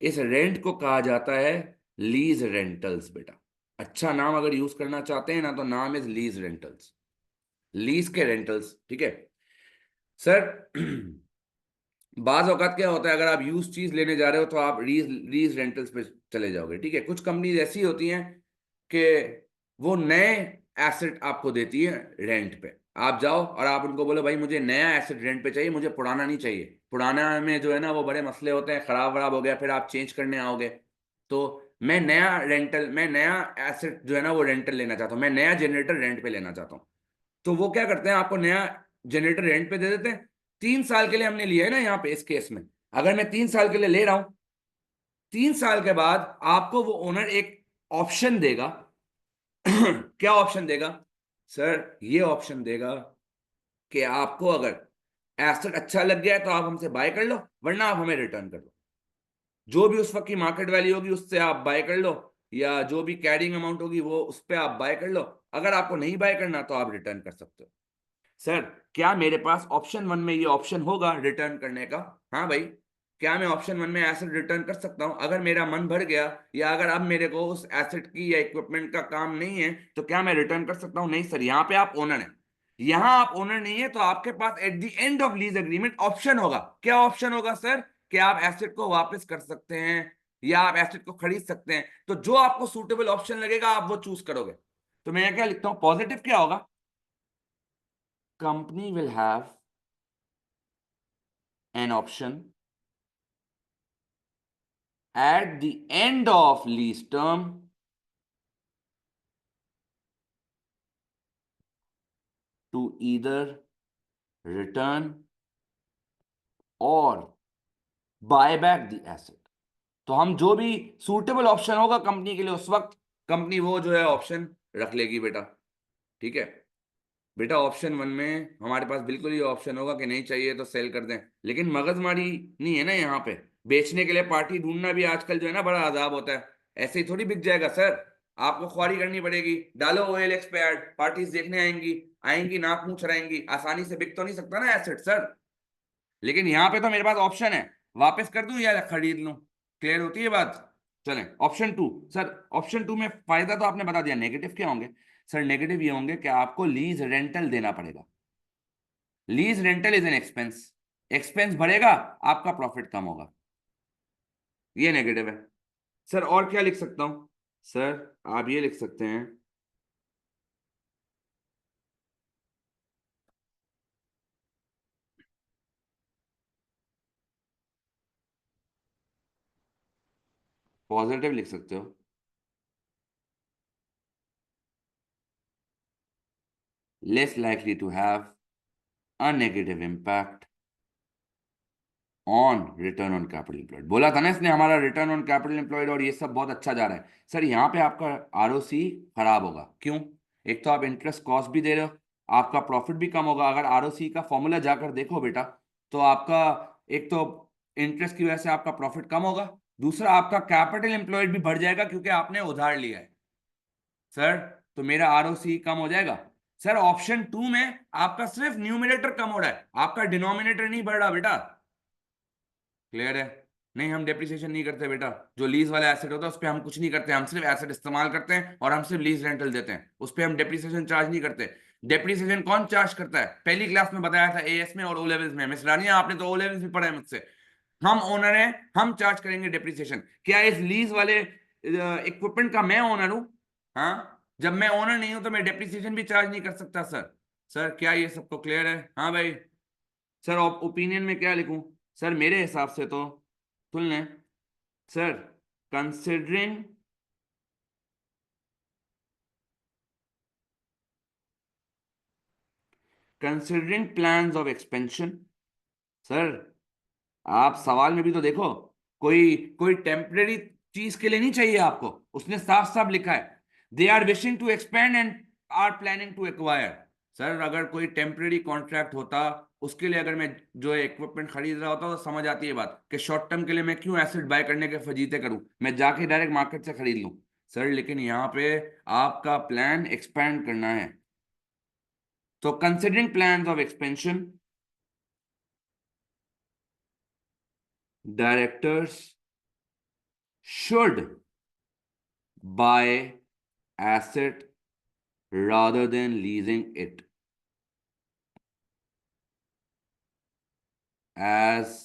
इस रेंट को कहा जाता है लीज रेंटल्स बेटा। अच्छा नाम अगर यूज करना चाहते हैं ना तो नाम इज लीज रेंटल्स, लीज के रेंटल्स, ठीक है सर। बाज औकात क्या होता है, अगर आप यूज चीज लेने जा रहे हो तो आप लीज लीज रेंटल्स पे चले जाओगे, ठीक है। कुछ कंपनीज ऐसी होती हैं कि वो नए एसेट आपको देती है रेंट पे। आप जाओ और आप उनको बोलो भाई मुझे नया एसेट रेंट पे चाहिए, मुझे पुराना नहीं चाहिए। पुराना में जो है ना वो बड़े मसले होते हैं, खराब वराब हो गया फिर आप चेंज करने आओगे। तो मैं नया एसेट जो है ना वो रेंटल लेना चाहता हूँ, मैं नया जनरेटर रेंट पे लेना चाहता हूँ। तो वो क्या करते हैं, आपको नया जनरेटर रेंट पे दे देते हैं। 3 साल के लिए हमने लिया है ना यहाँ पे इस केस में, अगर मैं 3 साल के लिए ले रहा हूं, 3 साल के बाद आपको वो ओनर एक ऑप्शन देगा। क्या ऑप्शन देगा सर, ये ऑप्शन देगा कि आपको अगर एसेट अच्छा लग गया है तो आप हमसे बाय कर लो, वरना आप हमें रिटर्न कर दो। जो भी उस वक्त की मार्केट वैल्यू होगी उससे आप बाय कर लो, या जो भी कैरिंग अमाउंट होगी वो उस पर आप बाय कर लो। अगर आपको नहीं बाय करना तो आप रिटर्न कर सकते हो। सर क्या मेरे पास ऑप्शन वन में ये ऑप्शन होगा रिटर्न करने का? हाँ भाई, क्या मैं ऑप्शन वन में एसेट रिटर्न कर सकता हूं अगर मेरा मन भर गया, या अगर अब मेरे को उस एसेट की या इक्विपमेंट का काम नहीं है तो क्या मैं रिटर्न कर सकता हूं? नहीं सर, यहाँ पे आप ओनर हैं। यहाँ आप ओनर नहीं है तो आपके पास at the end of lease agreement option होगा। क्या ऑप्शन होगा सर? कि आप एसेट को वापस कर सकते हैं या आप एसेट को खरीद सकते हैं। तो जो आपको सूटेबल ऑप्शन लगेगा आप वो चूज करोगे। तो मैं क्या लिखता हूं, पॉजिटिव क्या होगा, company will have an option at the end of lease term to either return or buy back the asset। तो हम जो भी सूटेबल ऑप्शन होगा कंपनी के लिए उस वक्त, कंपनी वो जो है ऑप्शन रख लेगी बेटा, ठीक है। बेटा ऑप्शन वन में हमारे पास बिल्कुल ही ऑप्शन होगा कि नहीं चाहिए तो सेल कर दें, लेकिन मगजमारी नहीं है ना यहाँ पे। बेचने के लिए पार्टी ढूंढना भी आजकल जो है ना बड़ा अजाब होता है। ऐसे ही थोड़ी बिक जाएगा सर, आपको ख्वारी करनी पड़ेगी। डालो OLX पे ऐड, पार्टीज देखने आएंगी, आएंगी नाक मुंह चढ़ाएंगी। आसानी से बिक तो नहीं सकता ना एसेट सर। लेकिन यहाँ पे तो मेरे पास ऑप्शन है, वापस कर दूं या खरीद लूं। क्लियर होती है बात? चलें option two. Sir option two में फायदा तो आपने बता दिया, नेगेटिव क्या होंगे? सर नेगेटिव ये होंगे कि आपको लीज रेंटल देना पड़ेगा। Lease rental is an expense, expense बढ़ेगा आपका प्रॉफिट कम होगा, ये नेगेटिव है। सर और क्या लिख सकता हूं? सर आप ये लिख सकते हैं, पॉजिटिव लिख सकते हो, less likely to have a negative impact on return on capital employed. बोला था ना इसने हमारा रिटर्न ऑन कैपिटल एम्प्लॉयड और ये सब बहुत अच्छा जा रहा है। सर यहाँ पे आपका ROC खराब होगा, क्यों? एक तो आप इंटरेस्ट कॉस्ट भी दे रहे हो, आपका प्रॉफिट भी कम होगा। अगर ROC का फॉर्मूला जाकर देखो बेटा, तो आपका एक तो इंटरेस्ट की वजह से आपका प्रॉफिट कम होगा, दूसरा आपका कैपिटल एम्प्लॉयड भी बढ़ जाएगा क्योंकि आपने उधार लिया है सर। तो मेरा ROC कम हो जाएगा। सर ऑप्शन टू में आपका सिर्फ न्यूमिनेटर कम हो रहा है, आपका डिनोमिनेटर नहीं बढ़ रहा बेटा। क्लियर है? नहीं हम डेप्रिसिएशन नहीं करते बेटा, जो लीज वाला एसेट होता है उस पर हम कुछ नहीं करते, हम सिर्फ एसेट इस्तेमाल करते हैं और हम सिर्फ लीज रेंटल देते हैं, उस पर हम डेप्रिसिएशन चार्ज नहीं करते। डेप्रिसिएशन कौन चार्ज करता है? पहली क्लास में बताया था AS में और O लेवल्स में। मिस रानिया आपने तो O लेवल्स भी पढ़ा है मुझसे। हम ओनर हैं, हम चार्ज करेंगे डेप्रिसिएशन। क्या इस लीज वाले इक्विपमेंट का मैं ओनर हूं? हाँ, जब मैं ओनर नहीं हूं तो मैं डेप्रिसिएशन भी चार्ज नहीं कर सकता सर। सर क्या ये सबको क्लियर है? हाँ भाई। सर ओपिनियन में क्या लिखूं? सर मेरे हिसाब से तो सुन लें sir, considering considering plans of expansion. Sir आप सवाल में भी तो देखो, कोई कोई टेम्परेरी चीज के लिए नहीं चाहिए आपको, उसने साफ साफ लिखा है they are wishing to expand and are planning to acquire. Sir अगर कोई टेम्परेरी कॉन्ट्रैक्ट होता, उसके लिए अगर मैं जो इक्विपमेंट खरीद रहा होता तो समझ आती है बात कि शॉर्ट टर्म के लिए मैं क्यों एसेट बाय करने के फजीते करूं, मैं जाके डायरेक्ट मार्केट से खरीद लूं। सर लेकिन यहाँ पे आपका प्लान एक्सपैंड करना है, तो considering plans of expansion, directors should buy asset rather than leasing it, as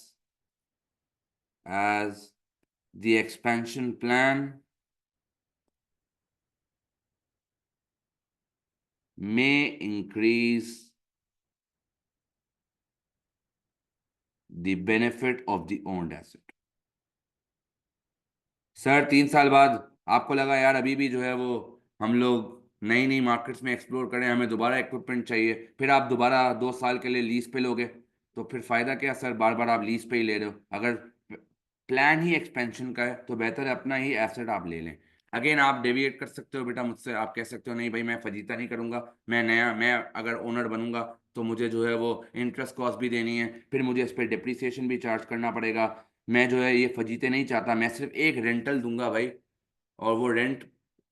the expansion plan may increase the benefit of the owned asset। Sir 3 साल बाद आपको लगा यार अभी भी जो है वो हम लोग नई नई मार्केट्स में एक्सप्लोर करें, हमें दोबारा इक्विपमेंट चाहिए, फिर आप दोबारा 2 साल के लिए लीज पे लोगे, तो फिर फायदा क्या सर, बार बार आप लीज पे ही ले रहे हो। अगर प्लान ही एक्सपेंशन का है तो बेहतर है अपना ही एसेट आप ले लें। अगेन आप डेविएट कर सकते हो बेटा मुझसे, आप कह सकते हो नहीं भाई मैं फजीता नहीं करूंगा, मैं अगर ओनर बनूंगा तो मुझे जो है वो इंटरेस्ट कॉस्ट भी देनी है, फिर मुझे इस पर डिप्रिसिएशन भी चार्ज करना पड़ेगा। मैं जो है ये फजीते नहीं चाहता, मैं सिर्फ एक रेंटल दूंगा भाई, और वो रेंट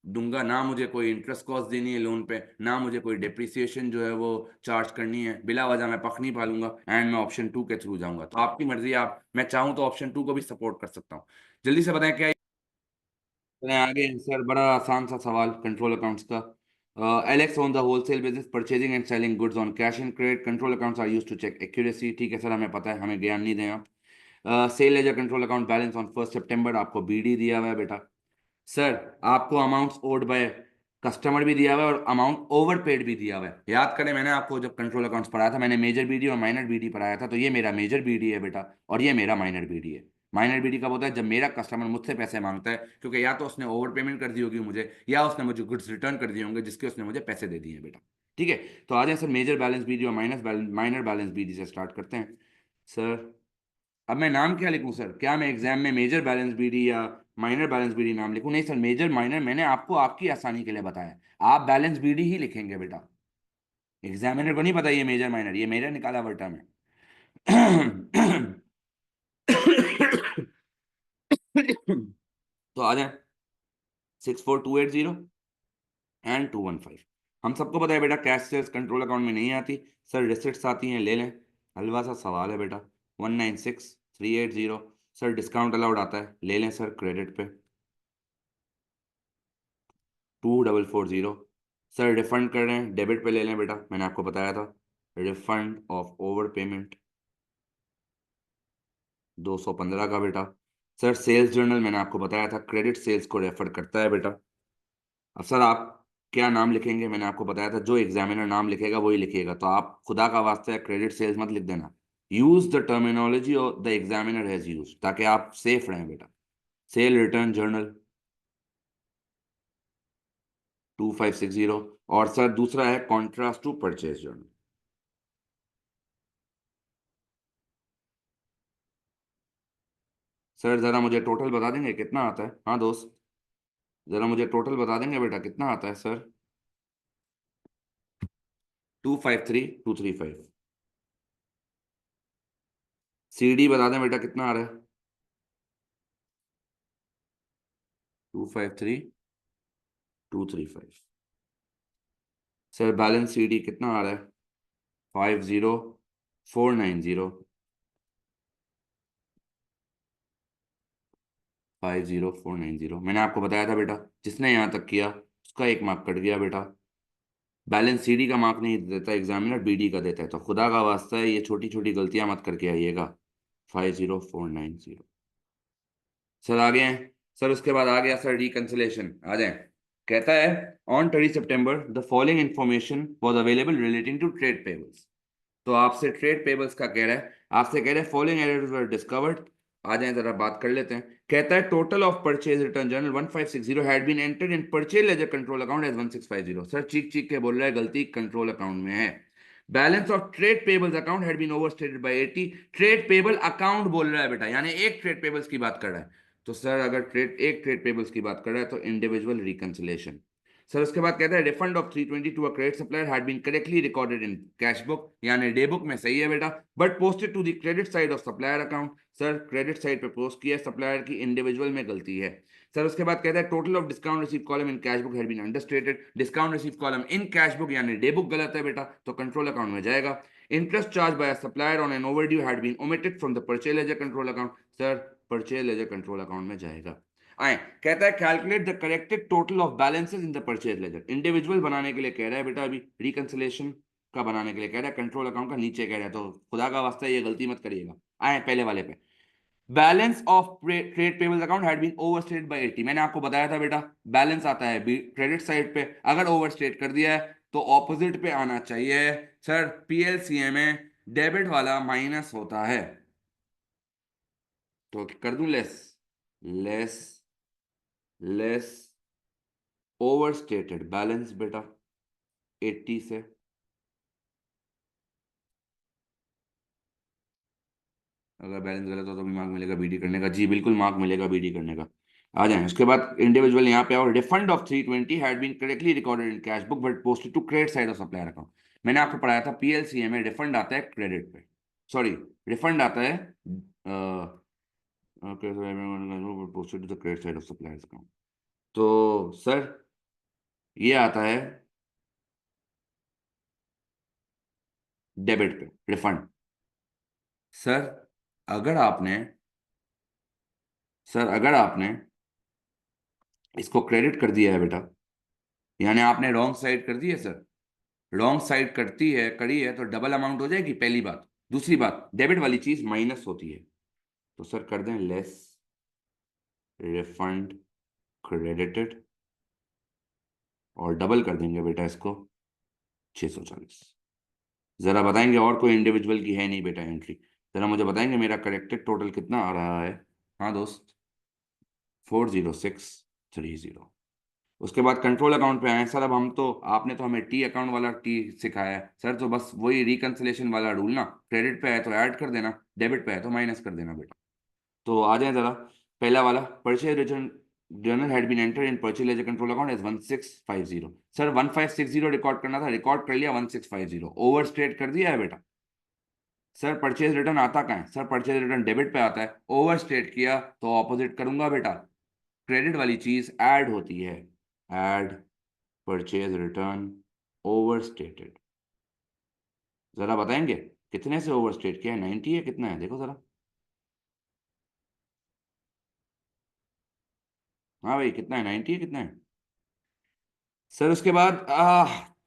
दूंगा ना, मुझे कोई इंटरेस्ट कॉस्ट देनी है लोन पे, ना मुझे कोई डिप्रिसिएशन जो है वो चार्ज करनी है, बिला वजह मैं पख नहीं पालूंगा एंड मैं ऑप्शन 2 के थ्रू जाऊंगा। तो आपकी मर्जी है, आप मैं चाहूँ तो ऑप्शन 2 को भी सपोर्ट कर सकता हूँ। जल्दी से बताएं क्या। चलें आगे सर, बड़ा आसान सा सवाल कंट्रोल अकाउंट्स का। Alex on the wholesale business purchasing and selling goods on cash and credit, control accounts are used to check accuracy. ठीक है सर, हमें पता है, हमें ज्ञान नहीं दें आप। Sale ledger control account balance on 1 सितंबर, आपको बीडी दिया हुआ है बेटा। सर आपको अमाउंट्स ओड बाय कस्टमर भी दिया हुआ है और अमाउंट ओवर पेड भी दिया हुआ है। याद करें मैंने आपको जब कंट्रोल अकाउंट्स पढ़ाया था, मैंने मेजर बीडी और माइनर बीडी पढ़ाया था, तो ये मेरा मेजर बीडी है बेटा और ये मेरा माइनर बीडी है। माइनर बीडी कब होता है? जब मेरा कस्टमर मुझसे पैसे मांगता है, क्योंकि या तो उसने ओवर पेमेंट कर दी होगी मुझे, या उसने मुझे गुड्स रिटर्न कर दिए होंगे जिसके उसने मुझे पैसे दे दिए हैं बेटा। ठीक है, तो आ जाए सर मेजर बैलेंस बीडी और माइनर बैलेंस बीडी से स्टार्ट करते हैं। सर अब मैं नाम क्या लिखूं सर, क्या मैं एग्जाम में मेजर बैलेंस बीडी या माइनर बैलेंस बीडी नाम लिखूं? नहीं सर, मेजर माइनर मैंने आपको आपकी आसानी के लिए बताया, आप बैलेंस बीडी ही लिखेंगे बेटा। एग्जामिनर को नहीं पता ये मेजर माइनर, ये मेजर निकाला हुआ टर्म है। तो आ जाए 64280 एंड 215। हम सबको पता है बेटा कैश सेल्स कंट्रोल अकाउंट में नहीं आती सर, रिसिट्स आती हैं, ले लें। हलवा सा सवाल है बेटा। 196380 सर, डिस्काउंट अलाउड आता है, ले लें सर क्रेडिट पे। 2440 सर, रिफंड कर रहे हैं, डेबिट पे ले लें बेटा, मैंने आपको बताया था। रिफंड ऑफ ओवर पेमेंट 215 का बेटा। सर सेल्स जर्नल मैंने आपको बताया था क्रेडिट सेल्स को रेफर करता है बेटा। अब सर आप क्या नाम लिखेंगे? मैंने आपको बताया था जो एग्जामिनर नाम लिखेगा वही लिखिएगा, तो आप खुदा का वास्ता है क्रेडिट सेल्स मत लिख देना, यूज द टर्मिनोलॉजी और द एग्जामिनर हैज यूज, ताकि आप सेफ रहें बेटा। सेल रिटर्न जर्नल 2560, और सर दूसरा है contrast to purchase journal. Sir जरा मुझे टोटल बता देंगे कितना आता है? हाँ दोस्त, जरा मुझे टोटल बता देंगे बेटा कितना आता है सर? 253235। CD बता दें बेटा कितना आ रहा है? 253235। सर बैलेंस CD कितना आ रहा है? 50490। 50490 मैंने आपको बताया था बेटा, जिसने यहाँ तक किया उसका 1 मार्क कट गया बेटा। बैलेंस CD का मार्क नहीं देता एग्जामिनर, BD का देता है, तो खुदा का वास्ता है ये छोटी छोटी गलतियां मत करके आइएगा। 50,490। सर आ गए हैं सर। उसके बाद आ गया सर रिकंसिलेशन, आ जाए। कहता है on 30 September the following information was available relating to trade payables. तो आपसे ट्रेड पेबल्स का कह रहा है, आपसे कह रहा है फॉलोइंग एरर्स वर डिस्कवर्ड। आ जाए जरा बात कर लेते हैं। कहता है total of purchase return journal 1560 had been entered in purchase ledger control account as 1650। Sir चीख चीख के बोल रहा है गलती कंट्रोल अकाउंट में है। Balance of trade payables account had been overstated by 80। Trade payable account बोल रहा है बेटा, यानी एक ट्रेड पेबल्स की बात कर रहा है। तो सर अगर ट्रेड पेबल्स की बात कर रहा है तो इंडिविजुअल रिकंसिलेशन। सर उसके बाद कहता है refund of 320 to a credit supplier had been correctly recorded in cash book, यानी डे बुक में सही है बेटा, but posted to the credit side of supplier account. Sir credit side पे पोस्ट किया, सप्लायर की इंडिविजुअल में गलती है। सर उसके बाद कहता है total of discount receive column in cash book had been understated. Discount receive column in cash book यानी डे बुक गलत है बेटा, तो कंट्रोल अकाउंट में जाएगा। Interest charge by supplier on an overdue had been omitted from the purchase ledger control account. Sir purchase ledger control account में जाएगा। आए कहता है calculate the corrected total of balances in the purchase ledger. Individual बनाने के लिए कह रहा है बेटा, अभी रिकंसिलेशन का बनाने के लिए कह रहा है, कंट्रोल अकाउंट का नीचे कह रहा है, तो खुदा का वास्ता ये गलती मत करिएगा। आए पहले वाले पे, balance of trade payables account had been overstated by 80। मैंने आपको बताया था बेटा बैलेंस आता है क्रेडिट साइड पे, अगर ओवरस्टेट कर दिया है तो ऑपोजिट पे आना चाहिए। सर पीएलसीए में डेबिट वाला माइनस होता है, तो कर दूं less, less less overstated balance बेटा 80 से। अगर बैलेंस गलत हो तो भी मार्क मिलेगा बीडी करने का, जी बिल्कुल मार्क मिलेगा बीडी करने का। आ जाए उसके बाद इंडिविजुअल यहाँ पे, और refund of 320 had been correctly recorded in cash book but posted to credit side of supplier account. मैंने आपको पढ़ाया था पीएलसीए में रिफंड आता है क्रेडिट पे, सॉरी रिफंड आता है posted to the credit side of supplier account. तो सर ये आता है डेबिट पे रिफंड। सर अगर आपने सर अगर आपने इसको क्रेडिट कर दिया है बेटा, यानी आपने रॉन्ग साइड कर दी है सर, रॉन्ग साइड करती है करी है तो डबल अमाउंट हो जाएगी, पहली बात। दूसरी बात डेबिट वाली चीज माइनस होती है, तो सर कर दें लेस रिफंड क्रेडिटेड, और डबल कर देंगे बेटा इसको 640। जरा बताएंगे, और कोई इंडिविजुअल की है नहीं बेटा एंट्री, जरा मुझे बताएंगे मेरा करेक्टेड टोटल कितना आ रहा है। हाँ दोस्त 40630। उसके बाद कंट्रोल अकाउंट पे आए सर। अब हम तो, आपने तो हमें टी अकाउंट वाला टी सिखाया है सर, तो बस वही रिकंसिलेशन वाला रूल ना, क्रेडिट पे है तो ऐड कर देना, डेबिट पे है तो माइनस कर देना बेटा। तो आ जाए जरा पहला वाला, purchase return journal had been enter in purchase ledger control account as 1650। Sir 1560 record करना था, रिकॉर्ड कर लिया 1650, ओवर स्टेट कर दिया है बेटा। सर परचेज रिटर्न आता कहाँ है, सर परचेज रिटर्न डेबिट पे आता है, ओवर स्टेट किया तो ऑपोजिट करूंगा बेटा, क्रेडिट वाली चीज ऐड होती है, ऐड परचेज रिटर्न ओवरस्टेटेड। जरा बताएंगे कितने से ओवरस्टेट किया है, 90 है कितना है देखो जरा। हाँ भाई कितना है, 90 है कितना है। सर उसके बाद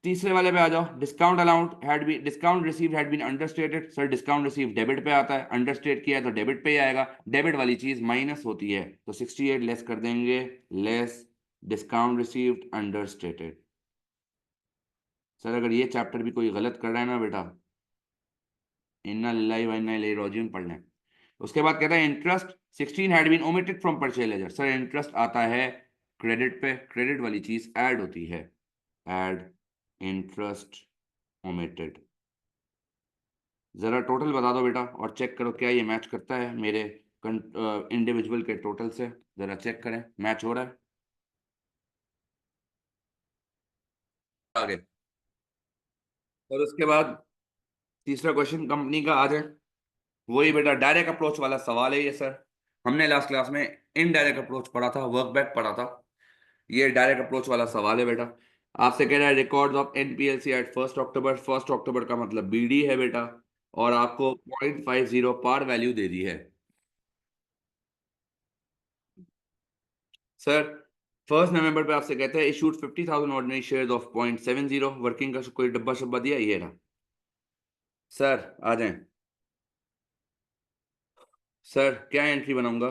तीसरे वाले पे आ जाओ, discount allowed had be discount received had been understated. Sir discount receive debit पे आता है, अंडरस्टेट किया है तो डेबिट पे ही आएगा, डेबिट वाली चीज माइनस होती है, तो 68 लेस कर देंगे, less discount received understated. Sir अगर ये चैप्टर भी कोई गलत कर रहा है ना बेटा, इन्ना लिल्लाहि व इन्ना इलैहि राजिऊन पढ़ना है। उसके बाद कहता है interest 16 had been omitted from purchase ledger. Sir interest आता है क्रेडिट पे, क्रेडिट वाली चीज ऐड होती है, ऐड इंटरेस्ट ओमिटेड। जरा टोटल बता दो बेटा और चेक करो क्या ये मैच करता है मेरे इंडिविजुअल के टोटल से, जरा चेक करें मैच हो रहा है। आगे और उसके बाद तीसरा क्वेश्चन कंपनी का आ जाए, वही बेटा डायरेक्ट अप्रोच वाला सवाल है ये सर। हमने लास्ट क्लास में इनडायरेक्ट अप्रोच पढ़ा था, वर्क बैक पढ़ा था, ये डायरेक्ट अप्रोच वाला सवाल है बेटा। आपसे कह रहा है रिकॉर्ड्स ऑफ एनपीएलसी एट 1 अक्टूबर, 1 अक्टूबर का मतलब बीडी है बेटा, और आपको 0.50 पार वैल्यू दे दी है। सर 1 नवंबर पे आपसे कहते हैं issued 50,000 ordinary share of 0.70, working का कोई डब्बा शब्बा दिया, ये रहा। सर आ जाए सर क्या एंट्री बनाऊंगा?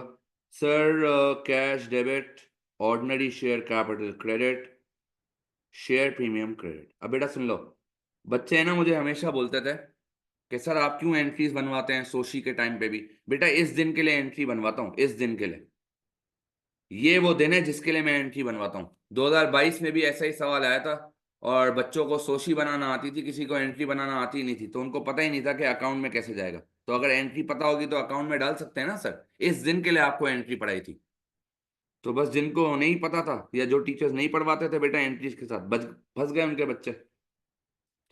Sir cash debit, ordinary share capital credit, share premium credit. अब बेटा सुन लो, बच्चे हैं ना मुझे हमेशा बोलते थे कि सर आप क्यों एंट्रीज बनवाते हैं सोशी के टाइम पे भी। बेटा इस दिन के लिए एंट्री बनवाता हूँ, इस दिन के लिए। ये वो दिन है जिसके लिए मैं एंट्री बनवाता हूँ। 2022 में भी ऐसा ही सवाल आया था, और बच्चों को सोशी बनाना आती थी, किसी को एंट्री बनाना आती नहीं थी, तो उनको पता ही नहीं था कि अकाउंट में कैसे जाएगा। तो अगर एंट्री पता होगी तो अकाउंट में डाल सकते हैं ना सर। इस दिन के लिए आपको एंट्री पढ़ाई थी। तो बस जिनको नहीं पता था या जो टीचर्स नहीं पढ़वाते थे बेटा एंट्रीज के साथ, बच फंस गए उनके बच्चे।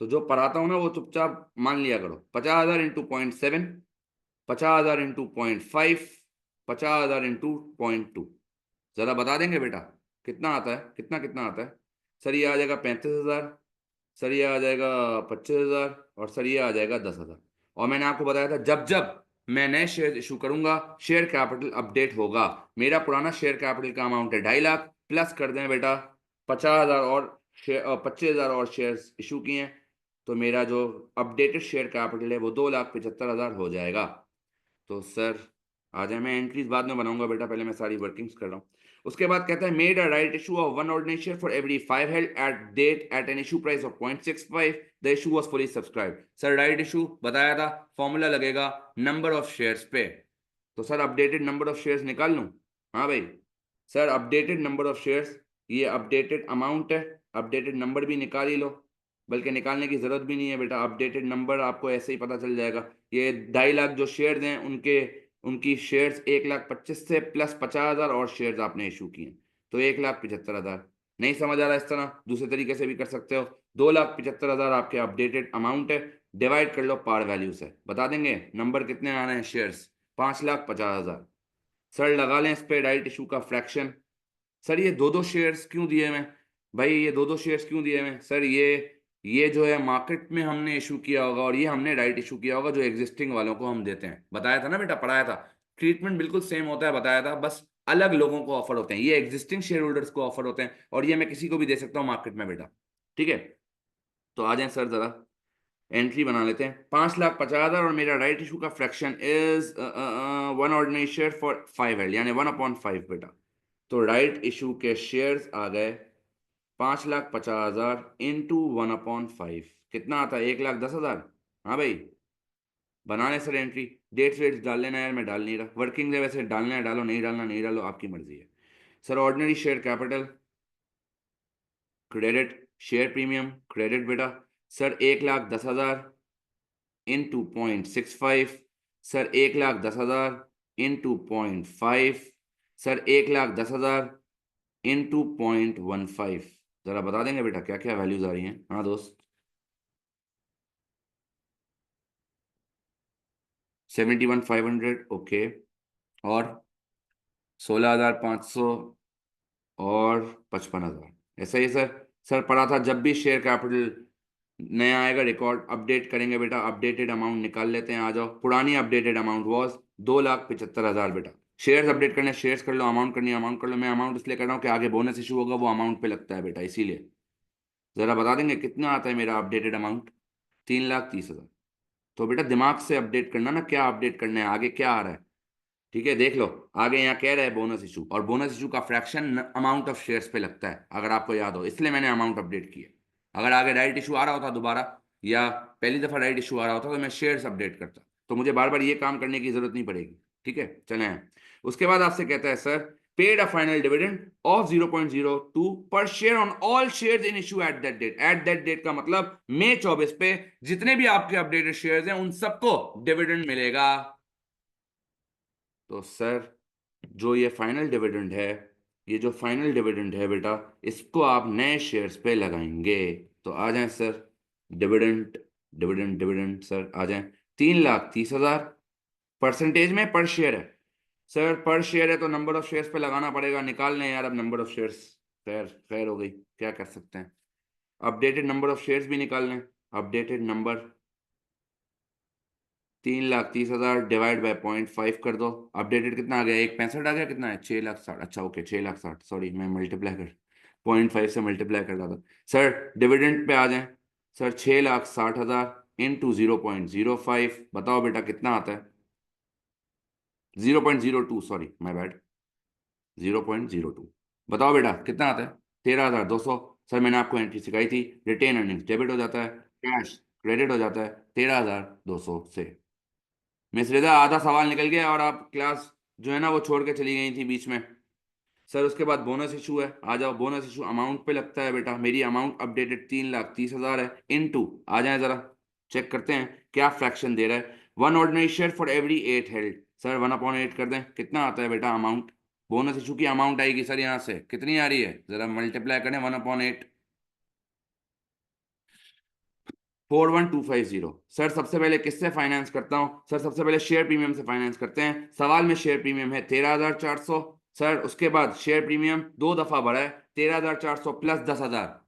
तो जो पढ़ाता हूँ ना वो चुपचाप मान लिया करो। 50,000 इंटू 0.7, 50,000 इंटू 0.5, 50,000 इंटू 0.2। जरा बता देंगे बेटा कितना आता है? कितना कितना आता है? सर ये आ जाएगा 35,000, सर ये आ जाएगा 25,000, और सर ये आ जाएगा 10,000। और मैंने आपको बताया था जब जब मैं नए शेयर इशू करूंगा शेयर कैपिटल अपडेट होगा। मेरा पुराना शेयर कैपिटल का अमाउंट है 2.5 लाख, प्लस कर दें बेटा 50,000 और 25,000 और शेयर इशू किए हैं, तो मेरा जो अपडेटेड शेयर कैपिटल है वो 2,75,000 हो जाएगा। तो सर आ जाए, मैं एंट्रीज बाद में बनाऊंगा बेटा, पहले मैं सारी वर्किंग्स कर रहा हूँ। उसके बाद कहता है made a right issue of one ordinary share for every 5 held at date at an issue price of 0.65, the issue was fully subscribed. Sir right issue बताया था, फॉर्मूला लगेगा नंबर ऑफ शेयर्स पे। तो sir updated number of shares निकाल लूं? हाँ भाई। Sir updated number of shares, ये अपडेटेड अमाउंट है, अपडेटेड नंबर भी निकाल ही लो। बल्कि निकालने की जरूरत भी नहीं है बेटा, अपडेटेड नंबर आपको ऐसे ही पता चल जाएगा। ये 2.5 लाख जो शेयर्स हैं उनके, उनकी शेयर्स 1,25,000 से प्लस 50,000 और शेयर्स आपने इशू किए, तो 1,75,000। नहीं समझ आ रहा इस तरह दूसरे तरीके से भी कर सकते हो। 2,75,000 आपके अपडेटेड अमाउंट है, डिवाइड कर लो पार वैल्यू से, बता देंगे नंबर कितने आ रहे हैं शेयर्स? 5,50,000। सर लगा लें इस पे राइट इशू का फ्रैक्शन। सर ये दो दो शेयर्स क्यों दिए मैं? भाई ये दो दो शेयर्स क्यों दिए मैं सर? ये जो है मार्केट में हमने इशू किया होगा, और ये हमने राइट इशू किया होगा जो एग्जिस्टिंग वालों को हम देते हैं। बताया था ना बेटा, पढ़ाया था। ट्रीटमेंट बिल्कुल सेम होता है, बताया था, बस अलग लोगों को ऑफर होते हैं। ये एग्जिस्टिंग शेयर होल्डर्स को ऑफर होते हैं, और ये मैं किसी को भी दे सकता हूँ मार्केट में बेटा। ठीक है, तो आ जाए सर जरा एंट्री बना लेते हैं। 5,50,000 और मेरा राइट इशू का fraction is one ordinary share for 5 held, यानी 1/5 बेटा। तो राइट इशू के शेयर्स आ गए 5,50,000 इंटू 1/5, कितना आता है? 1,10,000। हाँ भाई, बनाने सर एंट्री। डेट्स वेट्स डाल लेना यार, मैं डाल नहीं रहा। वर्किंग डे वैसे डालना है डालो, नहीं डालना नहीं डालो, आपकी मर्जी है। Sir ordinary share capital credit, share premium credit बेटा। Sir 1,10,000 into 0.65, sir 1,10,000 into 0.5, sir 1,10,000 into 0.15। जरा बता देंगे बेटा क्या क्या वैल्यूज आ रही हैं? हाँ दोस्त। 71,500, ओके। और 16,500 और 55,000, ऐसा ही सर। सर पढ़ा था जब भी शेयर कैपिटल नया आएगा रिकॉर्ड अपडेट करेंगे बेटा, अपडेटेड अमाउंट निकाल लेते हैं। आ जाओ, पुरानी अपडेटेड अमाउंट वॉज 2,75,000 बेटा। शेयर्स अपडेट करने शेयर्स कर लो, अमाउंट करनी अमाउंट कर लो। मैं अमाउंट इसलिए कर रहा हूँ कि आगे बोनस इशू होगा, वो अमाउंट पे लगता है बेटा, इसीलिए। जरा बता देंगे कितना आता है मेरा अपडेटेड अमाउंट? 3,30,000। तो बेटा दिमाग से अपडेट करना ना, क्या अपडेट करना है, आगे क्या आ रहा है। ठीक है, देख लो। आगे यहाँ कह रहा है बोनस इशू, और बोनस इशू का फ्रैक्शन अमाउंट ऑफ शेयर्स पे लगता है, अगर आपको याद हो, इसलिए मैंने अमाउंट अपडेट किया। अगर आगे राइट इशू आ रहा होता दोबारा, या पहली दफा राइट इशू आ रहा होता, तो मैं शेयर्स अपडेट करता, तो मुझे बार बार ये काम करने की जरूरत नहीं पड़ेगी। ठीक है, चले हैं। उसके बाद आपसे कहता है sir paid a final dividend of 0.02 per share on all shares in issue at that date. At that date का मतलब मई 24 पे जितने भी आपके अपडेटेड शेयर्स हैं उन सबको डिविडेंड मिलेगा। तो सर जो ये फाइनल डिविडेंड है, ये जो फाइनल डिविडेंड है बेटा, इसको आप नए शेयर्स पे लगाएंगे। तो आ जाएं sir, dividend dividend dividend sir आ जाएं। 3,30,000 परसेंटेज में पर शेयर है। सर पर शेयर है तो नंबर ऑफ शेयर्स पे लगाना पड़ेगा, निकाल लें यार अब नंबर ऑफ शेयर्स। खैर खैर हो गई, क्या कर सकते हैं। अपडेटेड नंबर ऑफ शेयर्स भी निकाल लें। अपडेटेड नंबर 3,30,000 डिवाइड बाय 0.5 कर दो। अपडेटेड कितना आ गया? 1,65 आ गया। कितना है? 6,60,000। अच्छा ओके, 6,60,000, सॉरी मैं मल्टीप्लाई कर 0.5 से मल्टीप्लाई कर रहा था। सर डिविडेंड पे आ जाएं। सर 6,60,000 इंटू 0.05, बताओ बेटा कितना आता है? 0.02, सॉरी माय बैड, 0.02। बताओ बेटा कितना आता है? 13,200। सर मैंने आपको एंट्री सिखाई थी, रिटेन अर्निंग्स डेबिट हो जाता है, कैश क्रेडिट हो जाता है 13,200 से। मिस रिदा आधा सवाल निकल गया और आप क्लास जो है ना वो छोड़ के चली गई थी बीच में। सर उसके बाद बोनस इशू है, आ जाओ। बोनस इशू अमाउंट पे लगता है बेटा, मेरी अमाउंट अपडेटेड 3,30,000 है, इनटू आ जाए जरा चेक करते हैं क्या फ्रैक्शन दे रहा है। 1 ordinary share for every 8 held. Sir 1/8 कर दें, कितना आता है बेटा अमाउंट? बोनस इशू की अमाउंट आएगी सर यहाँ से, कितनी आ रही है जरा मल्टीप्लाई करें 1/8। 41,250। सर सबसे पहले किससे फाइनेंस करता हूं? सर सबसे पहले शेयर प्रीमियम से फाइनेंस करते हैं। सवाल में शेयर प्रीमियम है 13,400। सर उसके बाद शेयर प्रीमियम दो दफा बढ़ा है, 13,400 प्लस 10,000,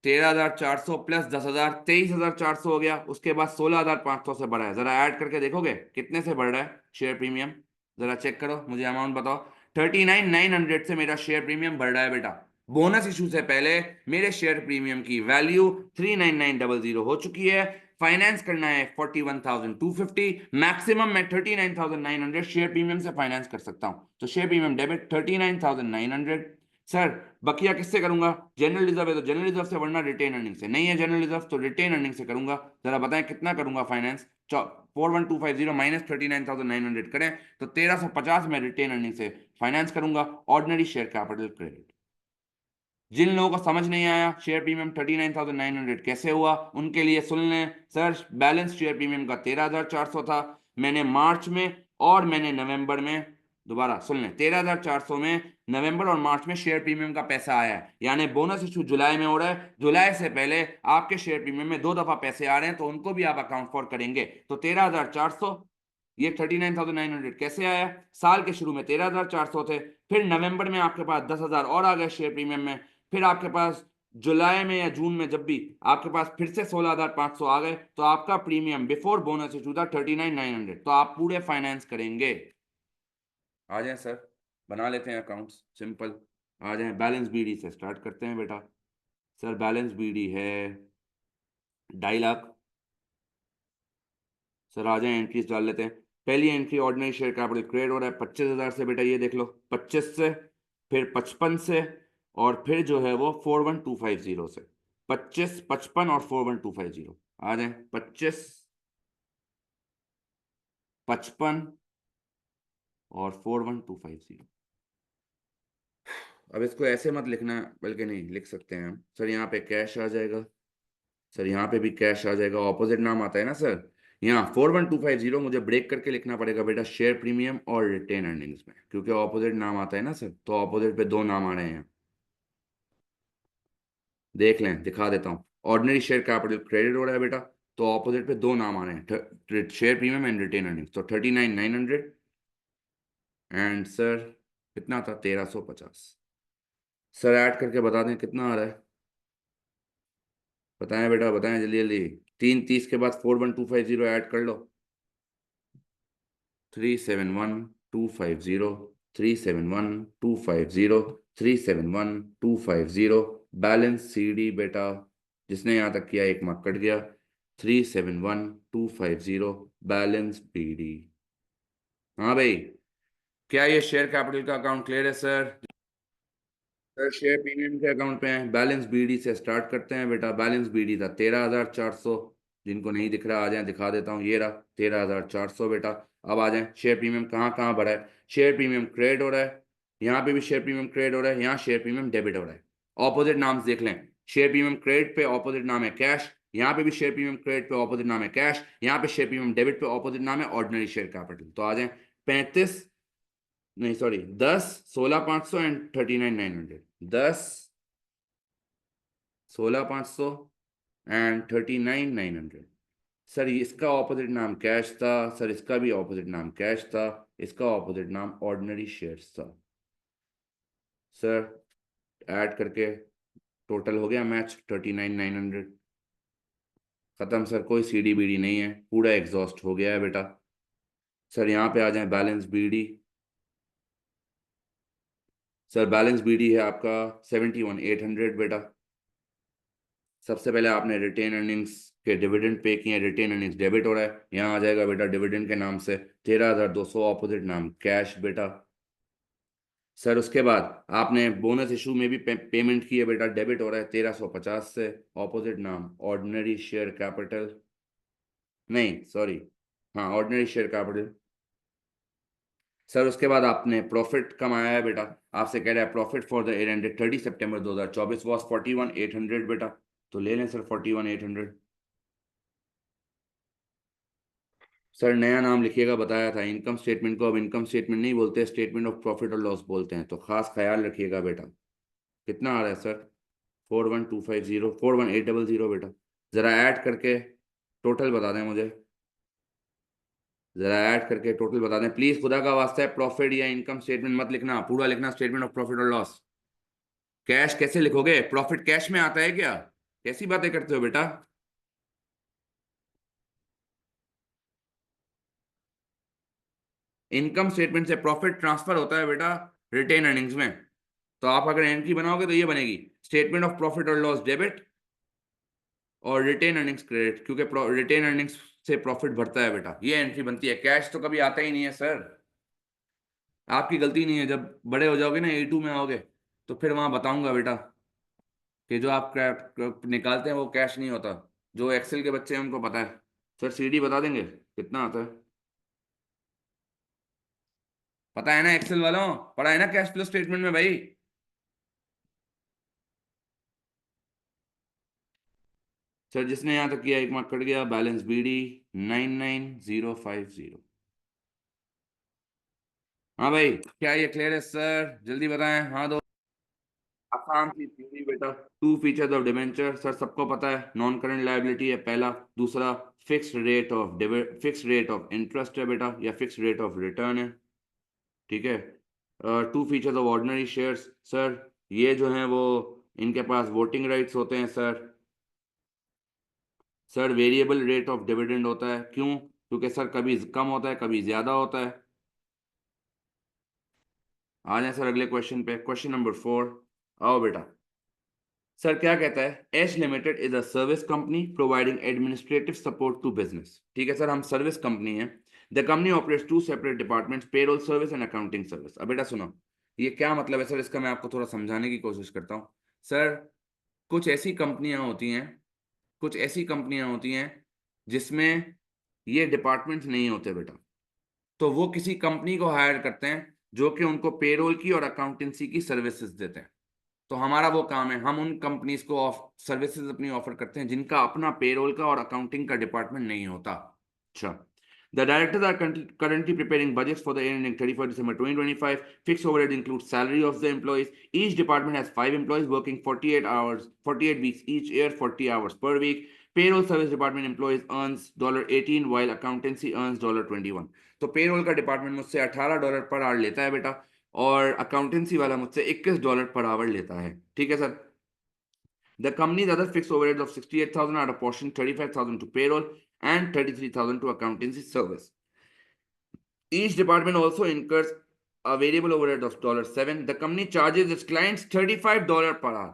13,400 प्लस 10,000 23,400 हो गया। उसके बाद 16,500 से बढ़ा है, जरा ऐड करके देखोगे कितने से बढ़ रहा है शेयर प्रीमियम? जरा चेक करो, मुझे अमाउंट बताओ। 39,900 से मेरा शेयर प्रीमियम बढ़ रहा है बेटा। बोनस इशू से पहले मेरे शेयर प्रीमियम की वैल्यू 39900 हो चुकी है। फाइनेंस करना है 41,250, मैक्सिमम मैं 39,900 शेयर प्रीमियम से फाइनेंस कर सकता हूं। तो शेयर प्रीमियम डेबिट 39,900। सर बकिया किससे करूंगा? जनरल रिजर्व है तो जनरल रिजर्व से, वरना रिटेन अर्निंग से। नहीं है जनरल रिजर्व तो रिटेन अर्निंग से करूंगा। जरा बताएं कितना करूंगा फाइनेंस? 41,250 माइनस 39,900 करें तो 1,350 में रिटेन अर्निंग से फाइनेंस करूंगा, ऑर्डिनरी शेयर कैपिटल क्रेडिट। जिन लोगों को समझ नहीं आया शेयर प्रीमियम 39,900 कैसे हुआ, उनके लिए सुन लें। सर बैलेंस शेयर प्रीमियम का 13,400 था, मैंने मार्च में और मैंने नवंबर में, दोबारा सुन लें, 13,400 में नवंबर और मार्च में शेयर प्रीमियम का पैसा आया है, यानी बोनस इशू जुलाई में हो रहा है, जुलाई से पहले आपके शेयर प्रीमियम में दो दफा पैसे आ रहे हैं, तो उनको भी आप अकाउंट फॉर करेंगे। तो 13,400, ये 39,900 कैसे आया? साल के शुरू में 13,400 थे, फिर नवंबर में आपके पास 10,000 और आ गए शेयर प्रीमियम में, फिर आपके पास जुलाई में या जून में जब भी आपके पास फिर से 16,500 आ गए, तो आपका प्रीमियम बिफोर बोनस इशू था 39,900। तो आप पूरे फाइनेंस करेंगे। आ जाए सर, बना लेते हैं अकाउंट्स सिंपल। आ जाए, बैलेंस बीडी से स्टार्ट करते हैं बेटा। सर बैलेंस बीडी है 2.5 लाख। सर आ जाए एंट्रीज डाल लेते हैं। पहली entry ordinary share capital create हो रहा है 25,000 से बेटा, ये देख लो 25 से, फिर 55 से, और फिर जो है वो 41,250 से। 25, 55 और 41,250। आ जाए 25, 55 और 41,250। अब इसको ऐसे मत लिखना, बल्कि नहीं लिख सकते हैं हम। सर यहाँ पे कैश आ जाएगा, सर यहाँ पे भी कैश आ जाएगा, ऑपोजिट नाम आता है ना सर। यहाँ 41,250 मुझे ब्रेक करके लिखना पड़ेगा बेटा, शेयर प्रीमियम और रिटेन अर्निंग्स में, क्योंकि ऑपोजिट नाम आता है ना सर, तो ऑपोजिट पे दो नाम आ रहे हैं। देख लें, दिखा देता हूँ। ऑर्डिनरी शेयर कैपिटल क्रेडिट हो रहा है बेटा, तो ऑपोजिट पे दो नाम आ रहे हैं, share premium and retained earnings. तो 39,900 एंड सर कितना था? 1,350। सर ऐड करके बता दें कितना आ रहा है? बताएं बेटा बताएं जल्दी जल्दी। 330 के बाद 41,250 ऐड कर लो। 371,250, 371,250, 371,250। बैलेंस सीडी बेटा, जिसने यहाँ तक किया एक मार्क कट गया। 371,250 बैलेंस बीडी। हाँ भाई, क्या ये शेयर कैपिटल का अकाउंट क्लियर है सर? सर शेयर प्रीमियम के अकाउंट पे हैं। बैलेंस बीडी से स्टार्ट करते हैं बेटा। बैलेंस बीडी था 13,400। जिनको नहीं दिख रहा आ जाए, दिखा देता हूँ, ये रहा 13,400 बेटा। अब आ जाए, शेयर प्रीमियम कहाँ कहाँ भरा है? शेयर प्रीमियम क्रेडिट हो रहा है, यहाँ पे भी शेयर प्रीमियम क्रेडिट हो रहा है, यहाँ शेयर प्रीमियम डेबिट हो रहा है। ऑपोजिट नाम देख लें, शेयर प्रीमियम क्रेडिट पे ऑपोजिट नाम है कैश, यहाँ पे भी शेयर प्रीमियम क्रेडिट पे ऑपोजिट नाम है कैश, यहाँ पे शेयर प्रीमियम डेबिट पे ऑपोजिट नाम है ऑर्डिनरी शेयर कैपिटल। तो आ जाए 35, नहीं सॉरी 10, 16,500 एंड 39,900। 10, 16,500 एंड 39,900। सर इसका ऑपोजिट नाम कैश था, सर इसका भी ऑपोजिट नाम कैश था, इसका ऑपोजिट नाम ऑर्डिनरी शेयर्स था। सर ऐड करके टोटल हो गया मैच 39,900। खत्म सर, कोई सीडी बीडी नहीं है, पूरा एग्जॉस्ट हो गया है बेटा। सर यहाँ पे आ जाए, balance BD. Sir balance BD है आपका 71,800 बेटा। सबसे पहले आपने रिटेन अर्निंग्स कि डिविडेंड पे किए, रिटेन अर्निंग्स डेबिट हो रहा है, यहाँ आ जाएगा बेटा डिविडेंड के नाम से 13,200, ऑपोजिट नाम कैश बेटा। सर उसके बाद आपने बोनस इशू में भी पेमेंट की है बेटा, डेबिट हो रहा है 1350 से, ऑपोजिट नाम ऑर्डिनरी शेयर कैपिटल, नहीं सॉरी, हाँ ऑर्डिनरी शेयर कैपिटल। सर उसके बाद आपने प्रॉफिट कमाया है बेटा, आपसे कह रहा है profit for the year ended 30 September 2024 was 41,800 बेटा, तो ले लें सर 41,800। सर नया नाम लिखिएगा, बताया था इनकम स्टेटमेंट को अब इनकम स्टेटमेंट नहीं बोलते, स्टेटमेंट ऑफ प्रॉफिट और लॉस बोलते हैं, तो खास ख्याल रखिएगा बेटा। कितना आ रहा है सर? 41,250, 41,800 बेटा। ज़रा ऐड करके टोटल बता दें मुझे, ज़रा ऐड करके टोटल बता दें प्लीज़, खुदा का वास्ता है। प्रॉफिट या इनकम स्टेटमेंट मत लिखना, पूरा लिखना स्टेटमेंट ऑफ प्रॉफिट और लॉस। कैश कैसे लिखोगे? प्रॉफिट कैश में आता है क्या? कैसी बातें करते हो बेटा? इनकम स्टेटमेंट से प्रॉफिट ट्रांसफर होता है बेटा रिटेन अर्निंग्स में, तो आप अगर एंट्री बनाओगे तो ये बनेगी स्टेटमेंट ऑफ प्रॉफिट और लॉस डेबिट और रिटेन अर्निंग्स क्रेडिट, क्योंकि रिटेन अर्निंग्स से प्रॉफिट बढ़ता है बेटा, ये एंट्री बनती है। कैश तो कभी आता ही नहीं है सर, आपकी गलती नहीं है। जब बड़े हो जाओगे ना, A2 में आओगे, तो फिर वहां बताऊंगा बेटा कि जो आप निकालते हैं वो कैश नहीं होता। जो एक्सेल के बच्चे हैं उनको पता है। सर CD बता देंगे कितना आता है? पता है ना एक्सेल वालों, पढ़ा है ना कैश फ्लो स्टेटमेंट में भाई। सर जिसने यहाँ तक किया एक मार्क कट गया, बैलेंस BD 99,050। हाँ भाई, क्या ये क्लियर है सर? जल्दी बताएं, हाँ दो। आसान सी थ्योरी बेटा। Two features of debenture sir सबको पता है, नॉन करंट लायबिलिटी है पहला, दूसरा फिक्स रेट ऑफ इंटरेस्ट है बेटा, या फिक्स रेट ऑफ रिटर्न है, ठीक है। Two features of ordinary shares sir, ये जो हैं वो इनके पास वोटिंग राइट्स होते हैं sir. Sir variable rate of dividend होता है, क्यों? क्योंकि सर कभी कम होता है कभी ज्यादा होता है। आ जाए सर अगले क्वेश्चन पे, क्वेश्चन नंबर 4। आओ बेटा। सर क्या कहता है, H limited is a service company providing administrative support to business, ठीक है सर, हम सर्विस कंपनी है। The company operates two separate departments, payroll service and accounting service. अब बेटा सुनो, ये क्या मतलब है सर इसका, मैं आपको थोड़ा समझाने की कोशिश करता हूँ। सर कुछ ऐसी कंपनियां होती हैं, कुछ ऐसी कंपनियां होती हैं जिसमें ये डिपार्टमेंट्स नहीं होते बेटा, तो वो किसी कंपनी को हायर करते हैं जो कि उनको पेरोल की और अकाउंटेंसी की सर्विसेज देते हैं। तो हमारा वो काम है, हम उन कंपनीज को सर्विसेज अपनी ऑफर करते हैं जिनका अपना पेरोल का और अकाउंटिंग का डिपार्टमेंट नहीं होता। अच्छा। The directors are currently preparing budgets for the year ending 31st December 2025. Fixed overhead includes salary of the employees. Each department has 5 employees working 48 hours, 48 weeks each year, 40 hours per week. Payroll service department employees earns $18 while accountancy earns $21। तो payroll का department मुझसे $18 per hour लेता है बेटा, और accountancy वाला मुझसे $21 per hour लेता है, ठीक है sir. The company's other fixed overheads of 68,000 are apportioned 35,000 to payroll and 33,000 to accountancy service. Each department also incurs a variable overhead of $7। The company charges its clients $35 per hour।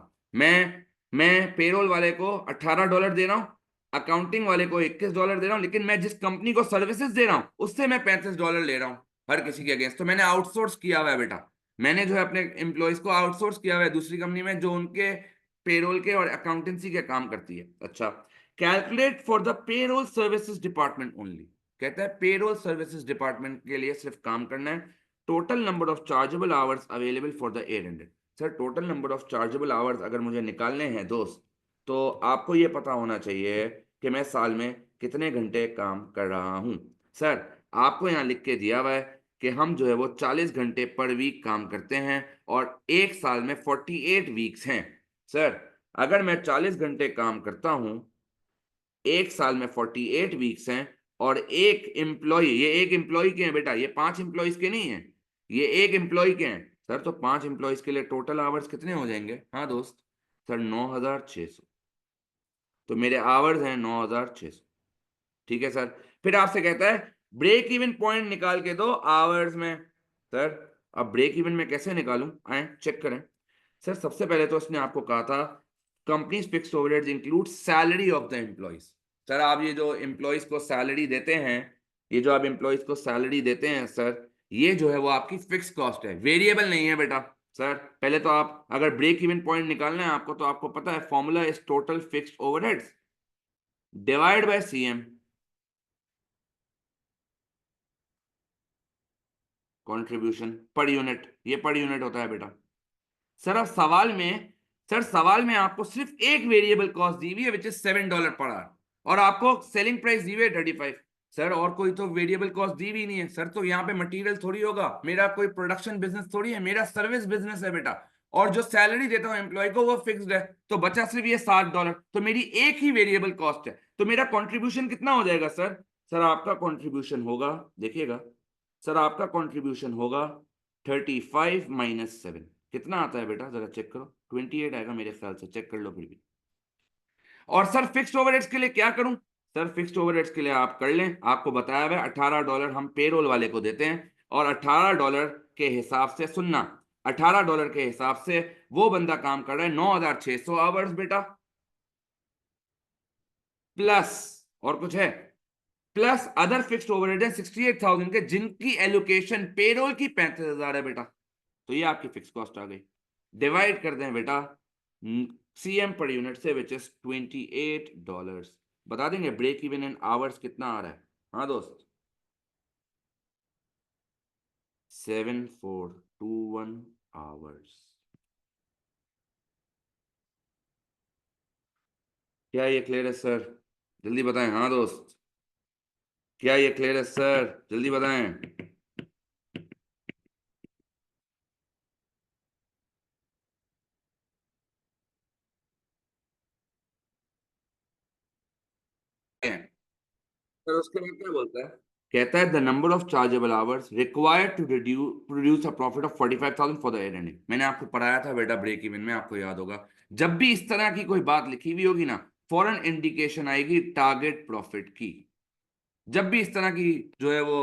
मैं payroll वाले को $18 दे रहा हूँ, accounting वाले को $21 दे रहा हूँ, लेकिन मैं जिस कंपनी को सर्विसेज दे रहा हूँ उससे मैं $35 ले रहा हूँ हर किसी के अगेंस्ट। तो मैंने आउटसोर्स किया हुआ है बेटा, मैंने जो है अपने एम्प्लॉयज को आउटसोर्स किया हुआ है दूसरी कंपनी में जो उनके पेरोल के और अकाउंटेंसी के काम करती है। अच्छा। Calculate for the payroll services department only, कहता है पेरोल सर्विसेज डिपार्टमेंट के लिए सिर्फ काम करना है। Total number of chargeable hours available for the year ended. Sir total number of chargeable hours अगर मुझे निकालने हैं दोस्त, तो आपको ये पता होना चाहिए कि मैं साल में कितने घंटे काम कर रहा हूं। सर आपको यहाँ लिख के दिया हुआ है कि हम जो है वो 40 घंटे पर वीक काम करते हैं और एक साल में 48 वीक्स हैं। सर अगर मैं 40 घंटे काम करता हूं, एक साल में 48 वीक्स हैं, और एक एम्प्लॉय, ये एक एम्प्लॉय के हैं बेटा, ये 5 एम्प्लॉयज के नहीं है, ये एक एम्प्लॉय के हैं। सर तो 5 एम्प्लॉयज के लिए टोटल आवर्स कितने हो जाएंगे? हाँ दोस्त, सर 9,600। तो मेरे आवर्स हैं 9,600, ठीक है सर। फिर आपसे कहता है ब्रेक इवन पॉइंट निकाल के दो आवर्स में। सर अब ब्रेक इवन में कैसे निकालूं, आए चेक करें। सर सबसे पहले तो उसने आपको कहा था companies fixed overheads include salary of the employees, sir आप ये जो एम्प्लॉयज को सैलरी देते हैं, ये जो आप एम्प्लॉयज को सैलरी देते हैं सर, ये जो है वो आपकी फिक्स कॉस्ट है, वेरिएबल नहीं है बेटा। सर पहले तो आप अगर ब्रेक इवन पॉइंट निकालना है आपको, तो आपको पता है formula is total fixed overheads divide by CM, contribution per unit, ये पर यूनिट होता है बेटा। सर अब सवाल में, सर सवाल में आपको सिर्फ एक वेरिएबल कॉस्ट दी हुई है विच इज $7 पर आवर, और आपको सेलिंग प्राइस दी हुई है 35। सर और कोई तो वेरिएबल कॉस्ट दी भी नहीं है सर, तो यहाँ पे मटेरियल थोड़ी होगा, मेरा कोई प्रोडक्शन बिजनेस थोड़ी है, मेरा सर्विस बिजनेस है बेटा, और जो सैलरी देता हूँ एम्प्लॉय को वो फिक्स्ड है, तो बचा सिर्फ ये $7, तो मेरी एक ही वेरिएबल कॉस्ट है, तो मेरा कॉन्ट्रीब्यूशन कितना हो जाएगा सर? सर आपका कॉन्ट्रीब्यूशन होगा, देखिएगा सर, आपका कॉन्ट्रीब्यूशन होगा 35 माइनस 7, कितना आता है बेटा जरा चेक करो, 28 आएगा मेरे ख्याल से, चेक कर लो फिर भी। और सर फिक्स्ड ओवरहेड्स के लिए क्या करूं? सर फिक्स्ड ओवरहेड्स के लिए आप कर लें, आपको बताया हुआ है $18 हम पेरोल वाले को देते हैं, और $18 के हिसाब से सुनना, $18 के हिसाब से वो बंदा काम कर रहा है 9600 आवर्स बेटा, प्लस और कुछ है, प्लस अदर फिक्स्ड ओवरहेड है 68,000 के, जिनकी एलोकेशन पेरोल की 35,000 है बेटा, तो ये आपकी फिक्स कॉस्ट आ गई। डिवाइड कर दें बेटा सीएम पर यूनिट से विच इज $28, बता देंगे ब्रेक इवन इन आवर्स कितना आ रहा है? हाँ दोस्त, 7421 आवर्स। क्या ये क्लियर है सर? जल्दी बताएं। हाँ दोस्त, क्या ये क्लियर है सर? जल्दी बताएं। सर उसके बाद क्या बोलता है? कहता है the number of chargeable hours required to produce a profit of 45,000 for the year ending. मैंने आपको पढ़ाया था बेटा ब्रेक इवन में, आपको याद होगा, जब भी इस तरह की कोई बात लिखी हुई होगी ना, फौरन इंडिकेशन आएगी टारगेट प्रॉफिट की। जब भी इस तरह की जो है वो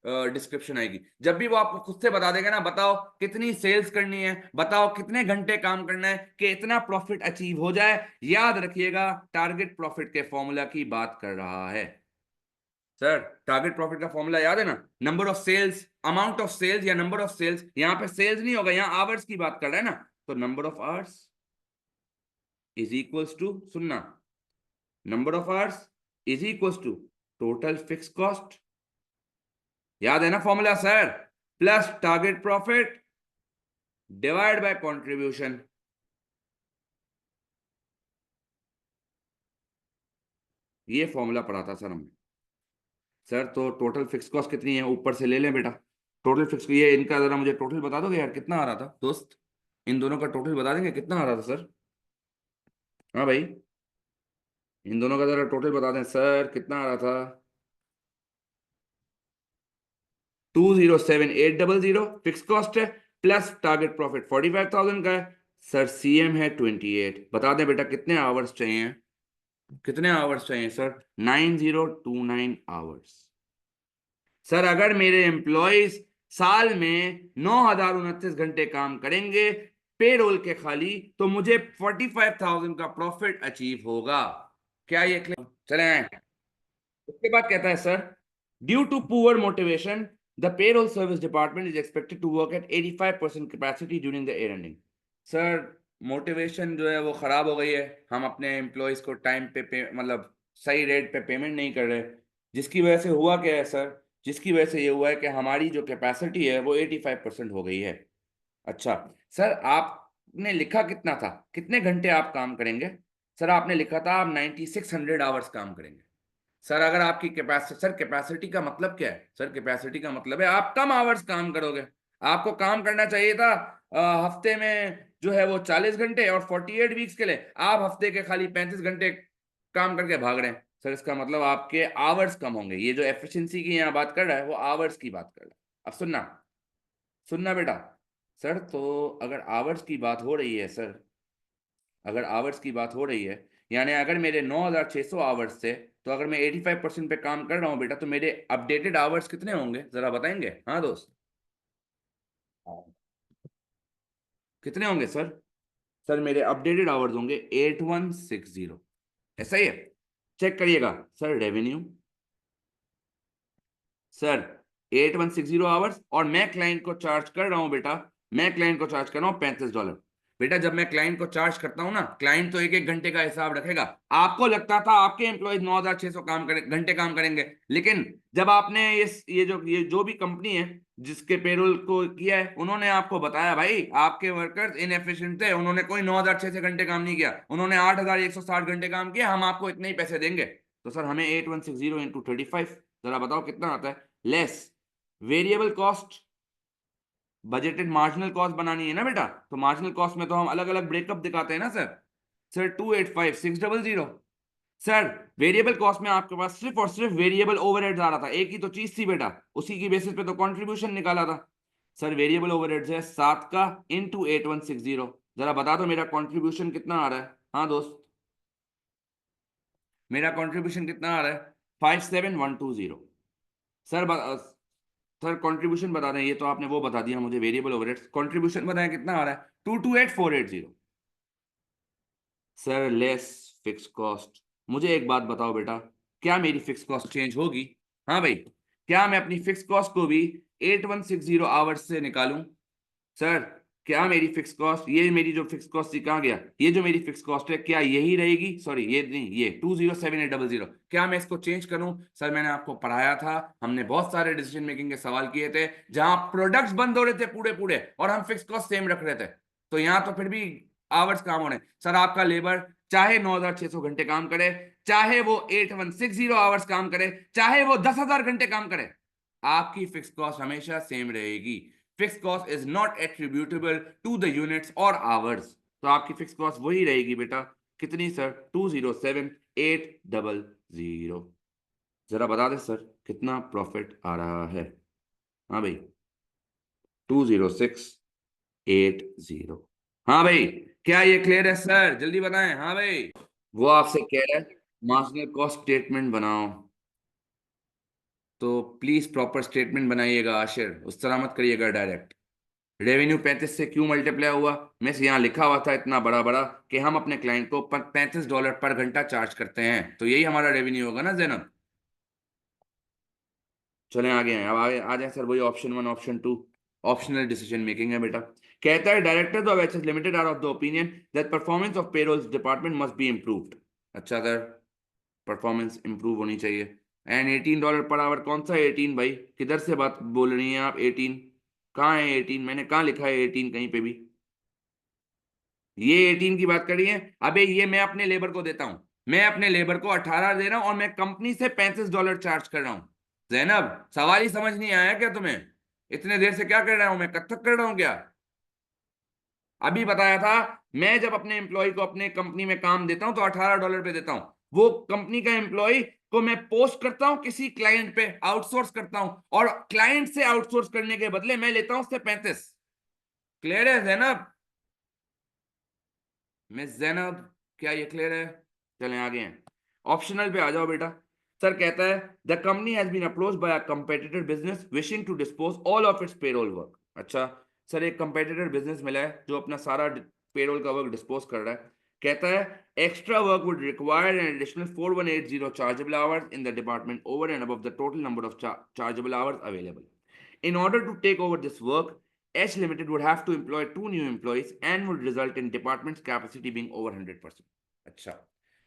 डिस्क्रिप्शन आएगी, जब भी वो आपको खुद से बता देगा ना, बताओ कितनी सेल्स करनी है, बताओ कितने घंटे काम करना है कि इतना प्रॉफिट अचीव हो जाए, याद रखिएगा टारगेट प्रॉफिट के फॉर्मूला की बात कर रहा है। सर टारगेट प्रॉफिट का फॉर्मूला याद है ना? Number of sales, amount of sales या नंबर ऑफ सेल्स, यहां पे सेल्स नहीं होगा, यहां आवर्स की बात कर रहा है ना, तो number of hours is equals to, सुनना, number of hours is equals to total fix cost, याद है ना formula sir, plus target profit divide by contribution. ये फॉर्मूला पढ़ा था सर हमने। सर तो टोटल फिक्स कॉस्ट कितनी है ऊपर से ले लें बेटा, टोटल फिक्स, ये इनका जरा मुझे टोटल बता दोगे यार, कितना आ रहा था दोस्त? इन दोनों का टोटल बता देंगे कितना आ रहा था सर? हाँ भाई, इन दोनों का जरा टोटल बता दें सर, कितना आ रहा था? 207,800 फिक्स कॉस्ट है, प्लस टारगेट प्रॉफिट 45,000 का है, सर सीएम है 28, बता दें बेटा कितने आवर्स चाहिए? कितने आवर्स चाहिए सर? 9029 आवर्स। सर अगर मेरे एम्प्लॉयज साल में 9,029 घंटे काम करेंगे पेरोल के खाली, तो मुझे 45,000 का प्रॉफिट अचीव होगा। क्या ये क्लियर? चलें, उसके बाद कहता है sir, due to poor motivation the payroll service department is expected to work at 85% capacity during the year ending. Sir motivation जो है वो खराब हो गई है, हम अपने एम्प्लॉयज को टाइम पे मतलब सही रेट पे पेमेंट नहीं कर रहे, जिसकी वजह से हुआ क्या है सर? जिसकी वजह से ये हुआ है कि हमारी जो कैपेसिटी है वो 85% हो गई है। अच्छा, सर आपने लिखा कितना था, कितने घंटे आप काम करेंगे? सर आपने लिखा था आप 9600 आवर्स काम करेंगे। सर अगर आपकी कैपेसिटी, सर कैपेसिटी का मतलब क्या है? सर कैपेसिटी का मतलब है आप कम आवर्स काम करोगे, आपको काम करना चाहिए था हफ्ते में जो है वो 40 घंटे, और 48 वीक्स के लिए आप हफ्ते के खाली 35 घंटे काम करके भाग रहे हैं। सर इसका मतलब आपके आवर्स कम होंगे, ये जो एफिशिएंसी की यहाँ बात कर रहा है वो आवर्स की बात कर रहा है। अब सुनना, सुनना बेटा, सर तो अगर आवर्स की बात हो रही है सर, अगर आवर्स की बात हो रही है, यानी अगर मेरे 9600 आवर्स थे, तो अगर मैं 85% पे काम कर रहा हूं बेटा, तो मेरे अपडेटेड आवर्स कितने होंगे जरा बताएंगे? हाँ दोस्त, कितने होंगे सर? सर मेरे अपडेटेड आवर्स होंगे 8160, ऐसा ही है? चेक करिएगा सर, रेवेन्यू सर 8160 आवर्स, और मैं क्लाइंट को चार्ज कर रहा हूं बेटा, मैं क्लाइंट को चार्ज कर रहा हूं $35। बेटा जब मैं क्लाइंट को चार्ज करता हूं ना, क्लाइंट तो एक एक घंटे का हिसाब रखेगा। आपको लगता था आपके एम्प्लॉयज 9600 घंटे काम करेंगे, लेकिन जब आपने ये जो भी कंपनी है जिसके पेरोल को किया है, उन्होंने आपको बताया भाई आपके वर्कर्स इनएफिशिएंट थे, उन्होंने कोई 9600 घंटे काम नहीं किया, उन्होंने 8160 घंटे काम किया, हम आपको इतने ही पैसे देंगे। तो सर हमें 8160 इंटू 35, जरा बताओ कितना आता है। Less variable cost, budgeted marginal cost बनानी है ना बेटा, तो मार्जिनल कॉस्ट में तो हम अलग अलग ब्रेकअप दिखाते हैं ना sir. Sir 285600। Sir variable cost में आपके पास सिर्फ और सिर्फ वेरिएबल ओवरहेड्स आ रहा था, एक ही तो चीज थी बेटा, उसी की बेसिस पे तो कंट्रीब्यूशन निकाला था। सर वेरिएबल ओवरहेड्स है 7 का इंटू 8160, जरा बता दो मेरा कंट्रीब्यूशन कितना आ रहा है। हाँ दोस्त, मेरा कंट्रीब्यूशन कितना आ रहा है? 57120। सर सर कंट्रीब्यूशन बता दें, ये तो आपने वो बता दिया मुझे वेरिएबल ओवरहेड्स, कंट्रीब्यूशन बताएं कितना आ रहा है? 228480। सर लेस फिक्स कॉस्ट, मुझे एक बात बताओ बेटा, क्या मेरी फिक्स कॉस्ट चेंज होगी? हाँ भाई, क्या मैं अपनी फिक्स कॉस्ट को भी 8160 आवर्स से निकालूं? सर क्या मेरी फिक्स कॉस्ट, ये मेरी जो फिक्स कॉस्ट थी कहाँ गया, ये जो मेरी फिक्स कॉस्ट है क्या यही रहेगी? सॉरी ये नहीं, ये 207800, क्या मैं इसको चेंज करूं? सर मैंने आपको पढ़ाया था, हमने बहुत सारे डिसीजन मेकिंग के सवाल किए थे जहां प्रोडक्ट्स बंद हो रहे थे पूरे पूरे और हम फिक्स कॉस्ट सेम रख रहे थे, तो यहां तो फिर भी आवर्स काम हो रहे हैं। सर आपका लेबर चाहे 9600 घंटे काम करे, चाहे वो 8160 आवर्स काम करे, चाहे वो 10,000 घंटे काम करे, आपकी फिक्स कॉस्ट हमेशा सेम रहेगी। Fix cost is not attributable to the units और आवर्स, तो आपकी फिक्स कॉस्ट वही रहेगी बेटा। कितनी सर? 207800। जरा बता दे सर कितना प्रॉफिट आ रहा है। हाँ भाई 20680। हाँ भाई, क्या ये क्लियर है सर? जल्दी बताएं। हाँ भाई, वो आपसे कह रहा है मार्जिनल कॉस्ट स्टेटमेंट बनाओ, तो प्लीज प्रॉपर स्टेटमेंट बनाइएगा आशिर, उस तरह मत करिएगा डायरेक्ट। रेवेन्यू 35 से क्यों मल्टीप्लाई हुआ? मैं यहाँ लिखा हुआ था इतना बड़ा बड़ा कि हम अपने क्लाइंट को $35 पर घंटा चार्ज करते हैं, तो यही हमारा रेवेन्यू होगा ना जैनब। चलें आगे हैं, अब आगे आ जाए सर, वही option 1 option 2, optional decision making है बेटा। कहता है directors of HS limited are of the opinion that performance of payrolls department must be improved. अच्छा सर, परफॉर्मेंस इंप्रूव होनी चाहिए। एंड $18 पर आवर, कौन सा 18 भाई, किधर से बात बोल रही हैं आप? 18 कहाँ है? 18 मैंने कहाँ लिखा है 18 कहीं पे भी? ये 18 की बात करी है? अबे ये मैं अपने लेबर को देता हूं, मैं अपने लेबर को 18 दे रहा हूं और मैं कंपनी से $35 चार्ज कर रहा हूं। जैनब सवाल ही समझ नहीं आया क्या तुम्हें? इतने देर से क्या कर रहा हूं मैं, कथक कर रहा हूं क्या? अभी बताया था, मैं जब अपने एम्प्लॉय को अपने कंपनी में काम देता हूं तो $18 पे देता हूं, वो कंपनी का एम्प्लॉय को मैं पोस्ट करता हूं किसी क्लाइंट पे, आउटसोर्स करता हूं, और क्लाइंट से आउटसोर्स करने के बदले मैं लेता हूं उससे 35। क्लियर है जैनब? मिस जैनब, क्या ये क्लियर है? चलें आगे हैं, ऑप्शनल पे आ जाओ बेटा। सर कहता है the company has been approached by a competitor business wishing to dispose all of its payroll work. अच्छा सर, एक कंपेटिटर बिजनेस मिला है जो अपना सारा पेरोल का वर्क डिस्पोज कर रहा है। कहता है extra work would require an additional 4180 chargeable hours in the department over and above the total number of chargeable hours available. In order to take over this work, H Limited would have to employ 2 new employees and would result in department's capacity being over 100%। अच्छा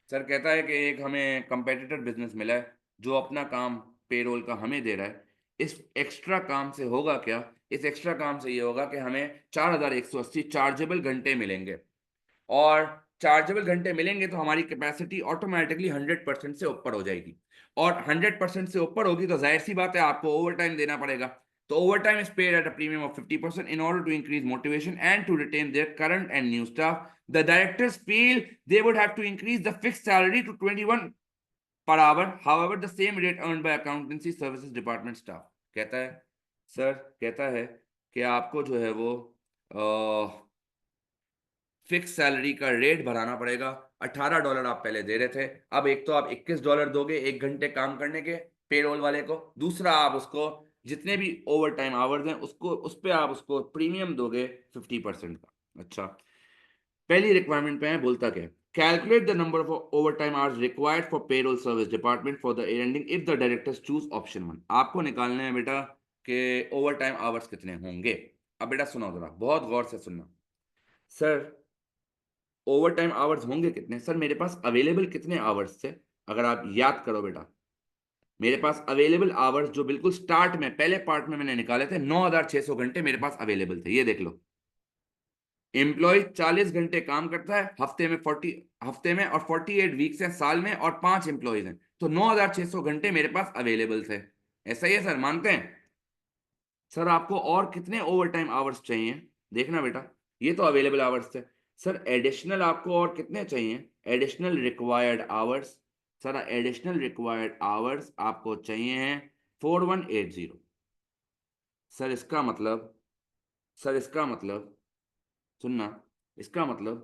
sir, कहता है कि एक हमें competitor business मिला है जो अपना काम पेरोल का हमें दे रहा है। इस एक्स्ट्रा काम से होगा क्या? इस एक्स्ट्रा काम से ये होगा कि हमें 4180 चार्जेबल घंटे मिलेंगे, और चार्जेबल घंटे मिलेंगे तो हमारी कैपेसिटी ऑटोमेटिकली 100% से ऊपर हो जाएगी, और 100% से ऊपर होगी तो जाहिर सी बात है आपको ओवर टाइम देना पड़ेगा। तो overtime is paid at a premium of 50% in order to increase motivation and to retain their current and new staff. The directors feel they would have to increase the fixed salary to 21 per hour, however the same rate earned by accountancy services department staff। कहता है sir, कहता है कि आपको जो है वो fix salary का रेट बढ़ाना पड़ेगा। $18 आप पहले दे रहे थे, अब एक तो आप $21 दोगे 1 घंटे काम करने के पेरोल वाले को, दूसरा आप उसको जितने भी ओवर टाइम आवर्स हैं उसको, उस पर आप उसको प्रीमियम दोगे 50% का। अच्छा, पहली रिक्वायरमेंट पे है, बोलता क्या है? Calculate the number of overtime hours required for payroll service department for the year ending if the directors choose option 1. आपको निकालने हैं बेटा कि ओवरटाइम आवर्स कितने होंगे। अब बेटा सुनो जरा, बहुत गौर से सुनना। सर ओवरटाइम आवर्स होंगे कितने? सर मेरे पास अवेलेबल कितने आवर्स थे? अगर आप याद करो बेटा, मेरे पास अवेलेबल आवर्स जो बिल्कुल स्टार्ट में पहले पार्ट में मैंने निकाले थे 9600 घंटे मेरे पास अवेलेबल थे। ये देख लो, एम्प्लॉय 40 घंटे काम करता है हफ्ते में, 48 वीक्स हैं साल में, और 5 एम्प्लॉयज हैं, तो 9600 घंटे मेरे पास अवेलेबल थे। ऐसा ही है सर, मानते हैं? सर आपको और कितने ओवरटाइम आवर्स चाहिए? देखना बेटा, ये तो अवेलेबल आवर्स थे। सर एडिशनल आपको और कितने चाहिए? Additional required hours, sir additional required hours आपको चाहिए हैं 4180। सर इसका मतलब, सर इसका मतलब सुनना, इसका मतलब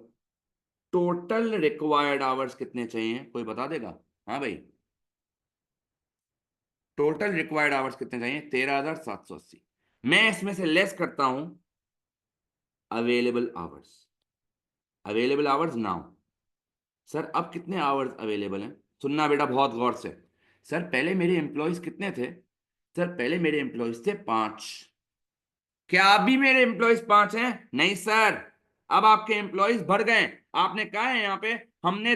टोटल रिक्वायर्ड आवर्स कितने चाहिए? कोई बता देगा? हाँ भाई, टोटल रिक्वायर्ड आवर्स कितने चाहिए? 13780। मैं इसमें से लेस करता हूं available hours, available hours now. Sir अब कितने आवर्स अवेलेबल हैं? सुनना बेटा बहुत गौर से। सर पहले मेरे एम्प्लॉयज कितने थे? सर पहले मेरे एम्प्लॉयज थे 5। क्या आप भी मेरे एम्प्लॉयज 5 हैं? नहीं सर, अब आपके एम्प्लॉयज भर गए। आपने कहा है यहाँ पे हमने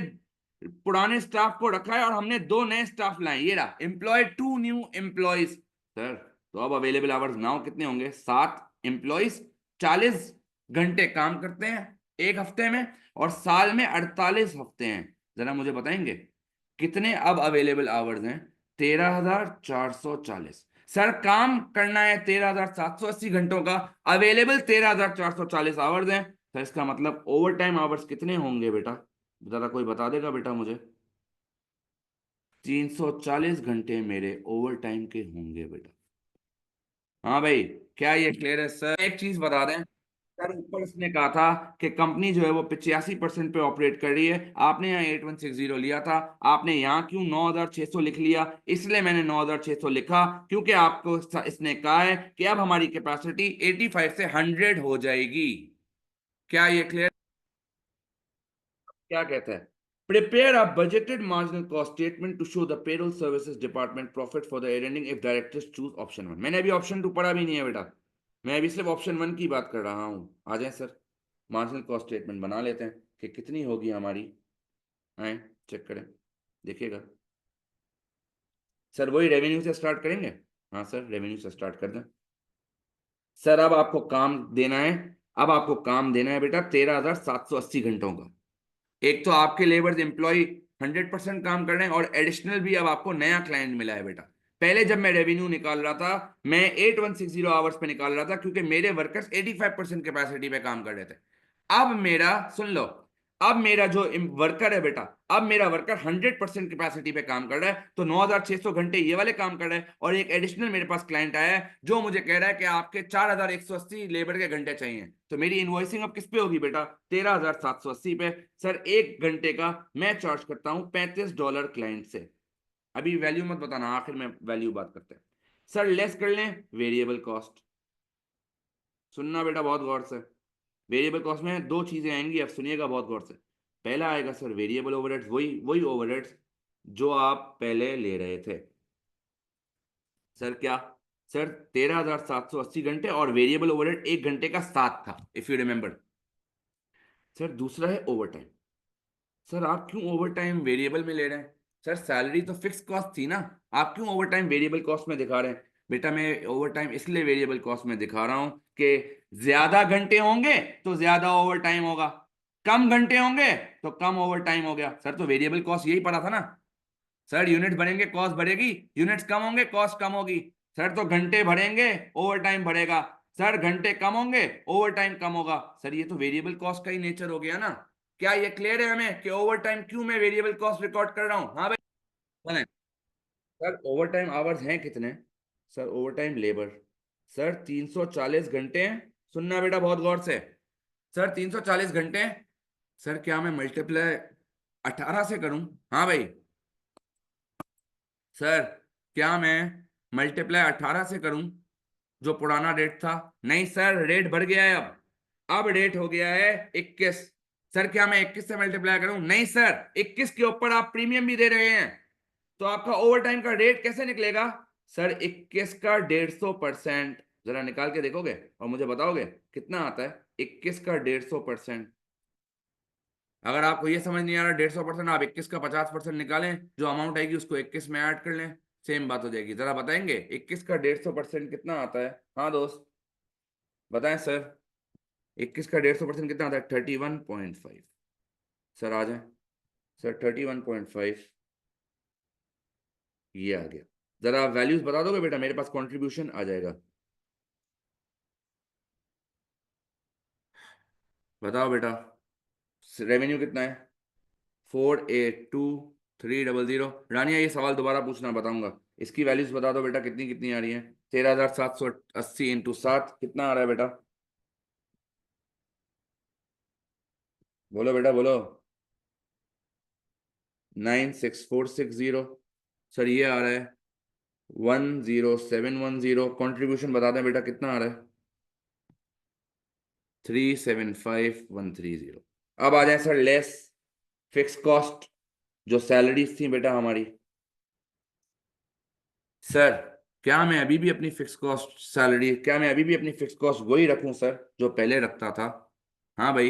पुराने स्टाफ को रखा है और हमने 2 नए स्टाफ लाए, ये रहा एम्प्लॉय 2 न्यू एम्प्लॉयज। सर तो अब अवेलेबल आवर्स नाउ कितने होंगे? 7 एम्प्लॉयज 40 घंटे काम करते हैं एक हफ्ते में, और साल में 48 हफ्ते हैं। जरा मुझे बताएंगे कितने अब अवेलेबल आवर्स हैं? 13440। सर काम करना है 13780 घंटों का, अवेलेबल 13440 आवर्स हैं। सर इसका मतलब ओवर टाइम आवर्स कितने होंगे बेटा? जरा कोई बता देगा बेटा मुझे? 340 घंटे मेरे ओवर टाइम के होंगे बेटा। हाँ भाई, क्या ये क्लियर है? सर एक चीज बता दें, सर ऊपर इसने कहा था कि कंपनी जो है वो 85% पे ऑपरेट कर रही है। आपने यहाँ 8160 लिया था, आपने यहाँ क्यों 9600 लिख लिया? इसलिए मैंने 9600 लिखा क्योंकि आपको इसने कहा है कि अब हमारी कैपेसिटी 85 से 100 हो जाएगी। क्या ये क्लियर? क्या कहता है? Prepare a budgeted marginal cost statement to show the payroll services department profit for the ending if directors choose option 1। मैंने अभी ऑप्शन 2 पढ़ा भी नहीं है बेटा, मैं अभी सिर्फ ऑप्शन 1 की बात कर रहा हूं। आ जाए सर, मार्जिनल कॉस्ट स्टेटमेंट बना लेते हैं कि कितनी होगी हमारी। आए चेक करें, देखिएगा। सर वही रेवेन्यू से स्टार्ट करेंगे? हाँ सर, रेवेन्यू से स्टार्ट कर दें। सर अब आपको काम देना है, अब आपको काम देना है बेटा 13780 घंटों का। एक तो आपके लेबर्स एम्प्लॉय 100% काम कर रहे हैं, और एडिशनल भी अब आपको नया क्लाइंट मिला है बेटा। पहले जब मैं रेवेन्यू निकाल रहा था, मैं 8160 आवर्स पे निकाल रहा था क्योंकि मेरे वर्कर्स 85% कैपेसिटी पे काम कर रहे थे। अब मेरा सुन लो, अब मेरा जो वर्कर है बेटा, अब मेरा वर्कर 100% कैपेसिटी पे काम कर रहा है, तो 9600 घंटे ये वाले काम कर रहे हैं, और एक एडिशनल मेरे पास क्लाइंट आया है जो मुझे कह रहा है कि आपके 4180 लेबर के घंटे चाहिए। तो मेरी इनवॉइसिंग अब किस पे होगी बेटा? 13780 पे। सर 1 घंटे का मैं चार्ज करता हूं $35 क्लाइंट से। अभी वैल्यू मत बताना, आखिर में वैल्यू बात करते हैं। सर लेस कर लें वेरिएबल कॉस्ट। सुनना बेटा बहुत गौर से, वेरिएबल कॉस्ट में 2 चीजें आएंगी, अब सुनिएगा बहुत गौर से। पहला आएगा सर वेरिएबल ओवरहेड्स, वही वही ओवरहेड्स जो आप पहले ले रहे थे। सर क्या? सर 13780 घंटे, और वेरिएबल ओवरहेड 1 घंटे का 7 था, इफ यू रिमेंबर। सर दूसरा है ओवर टाइम। सर आप क्यों ओवर टाइम वेरिएबल में ले रहे हैं? सर सैलरी तो फिक्स कॉस्ट थी ना, आप क्यों ओवर टाइम वेरिएबल कॉस्ट में दिखा रहे हैं? बेटा मैं ओवर टाइम इसलिए वेरिएबल कॉस्ट में दिखा रहा हूं कि ज्यादा घंटे होंगे तो ज्यादा ओवर टाइम होगा, कम घंटे होंगे तो कम ओवर टाइम हो गया। सर तो वेरिएबल कॉस्ट यही पड़ा था ना। सर यूनिट बढ़ेंगे कॉस्ट बढ़ेगी, यूनिट्स कम होंगे कॉस्ट कम होगी। सर तो घंटे बढ़ेंगे ओवर टाइम बढ़ेगा, सर घंटे कम होंगे ओवर टाइम कम होगा। सर ये तो वेरिएबल कॉस्ट का ही नेचर हो गया ना। क्या ये क्लियर है हमें कि ओवर टाइम क्यों मैं वेरिएबल कॉस्ट रिकॉर्ड कर रहा हूं? हाँ भाई बोलें। सर ओवर टाइम आवर्स हैं कितने? Sir over time labour, sir 340 घंटे हैं। सुनना बेटा बहुत गौर से, सर 340 घंटे हैं। सर क्या मैं मल्टीप्लाई 18 से करूं? हाँ भाई। सर क्या मैं मल्टीप्लाई 18 से करूं, जो पुराना रेट था? नहीं सर, रेट बढ़ गया है अब रेट हो गया है 21। सर क्या मैं 21 से मल्टीप्लाई करूं? नहीं सर, 21 के ऊपर आप प्रीमियम भी दे रहे हैं, तो आपका ओवर टाइम का रेट कैसे निकलेगा? सर 21 का 150%, जरा निकाल के देखोगे और मुझे बताओगे कितना आता है 21 का 150%? अगर आपको ये समझ नहीं आ रहा 150%, आप 21 का 50% निकालें, जो अमाउंट आएगी उसको 21 में ऐड कर लें, सेम बात हो जाएगी। जरा बताएंगे 21 का 150% कितना आता है? हाँ दोस्त बताएं सर, 21 का 150% कितना आता है? 31.5। सर आ जाए सर, 31.5 ये आ गया। जरा आप वैल्यूज बता दोगे बेटा, मेरे पास कंट्रीब्यूशन आ जाएगा। बताओ बेटा, रेवेन्यू कितना है? 482300। रानिया ये सवाल दोबारा पूछना, बताऊंगा। इसकी वैल्यूज बता दो बेटा, कितनी कितनी आ रही है? 13,780 इंटू 7 कितना आ रहा है बेटा? बोलो बेटा बोलो। 96460। सर ये आ रहा है 10710। कंट्रीब्यूशन बता दें बेटा कितना आ रहा है? 375130। अब आ जाए सर लेस फिक्स कॉस्ट, जो सैलरीज थी बेटा हमारी। सर क्या मैं अभी भी अपनी फिक्स कॉस्ट सैलरी, क्या मैं अभी भी अपनी फिक्स कॉस्ट वही रखूं सर जो पहले रखता था? हाँ भाई,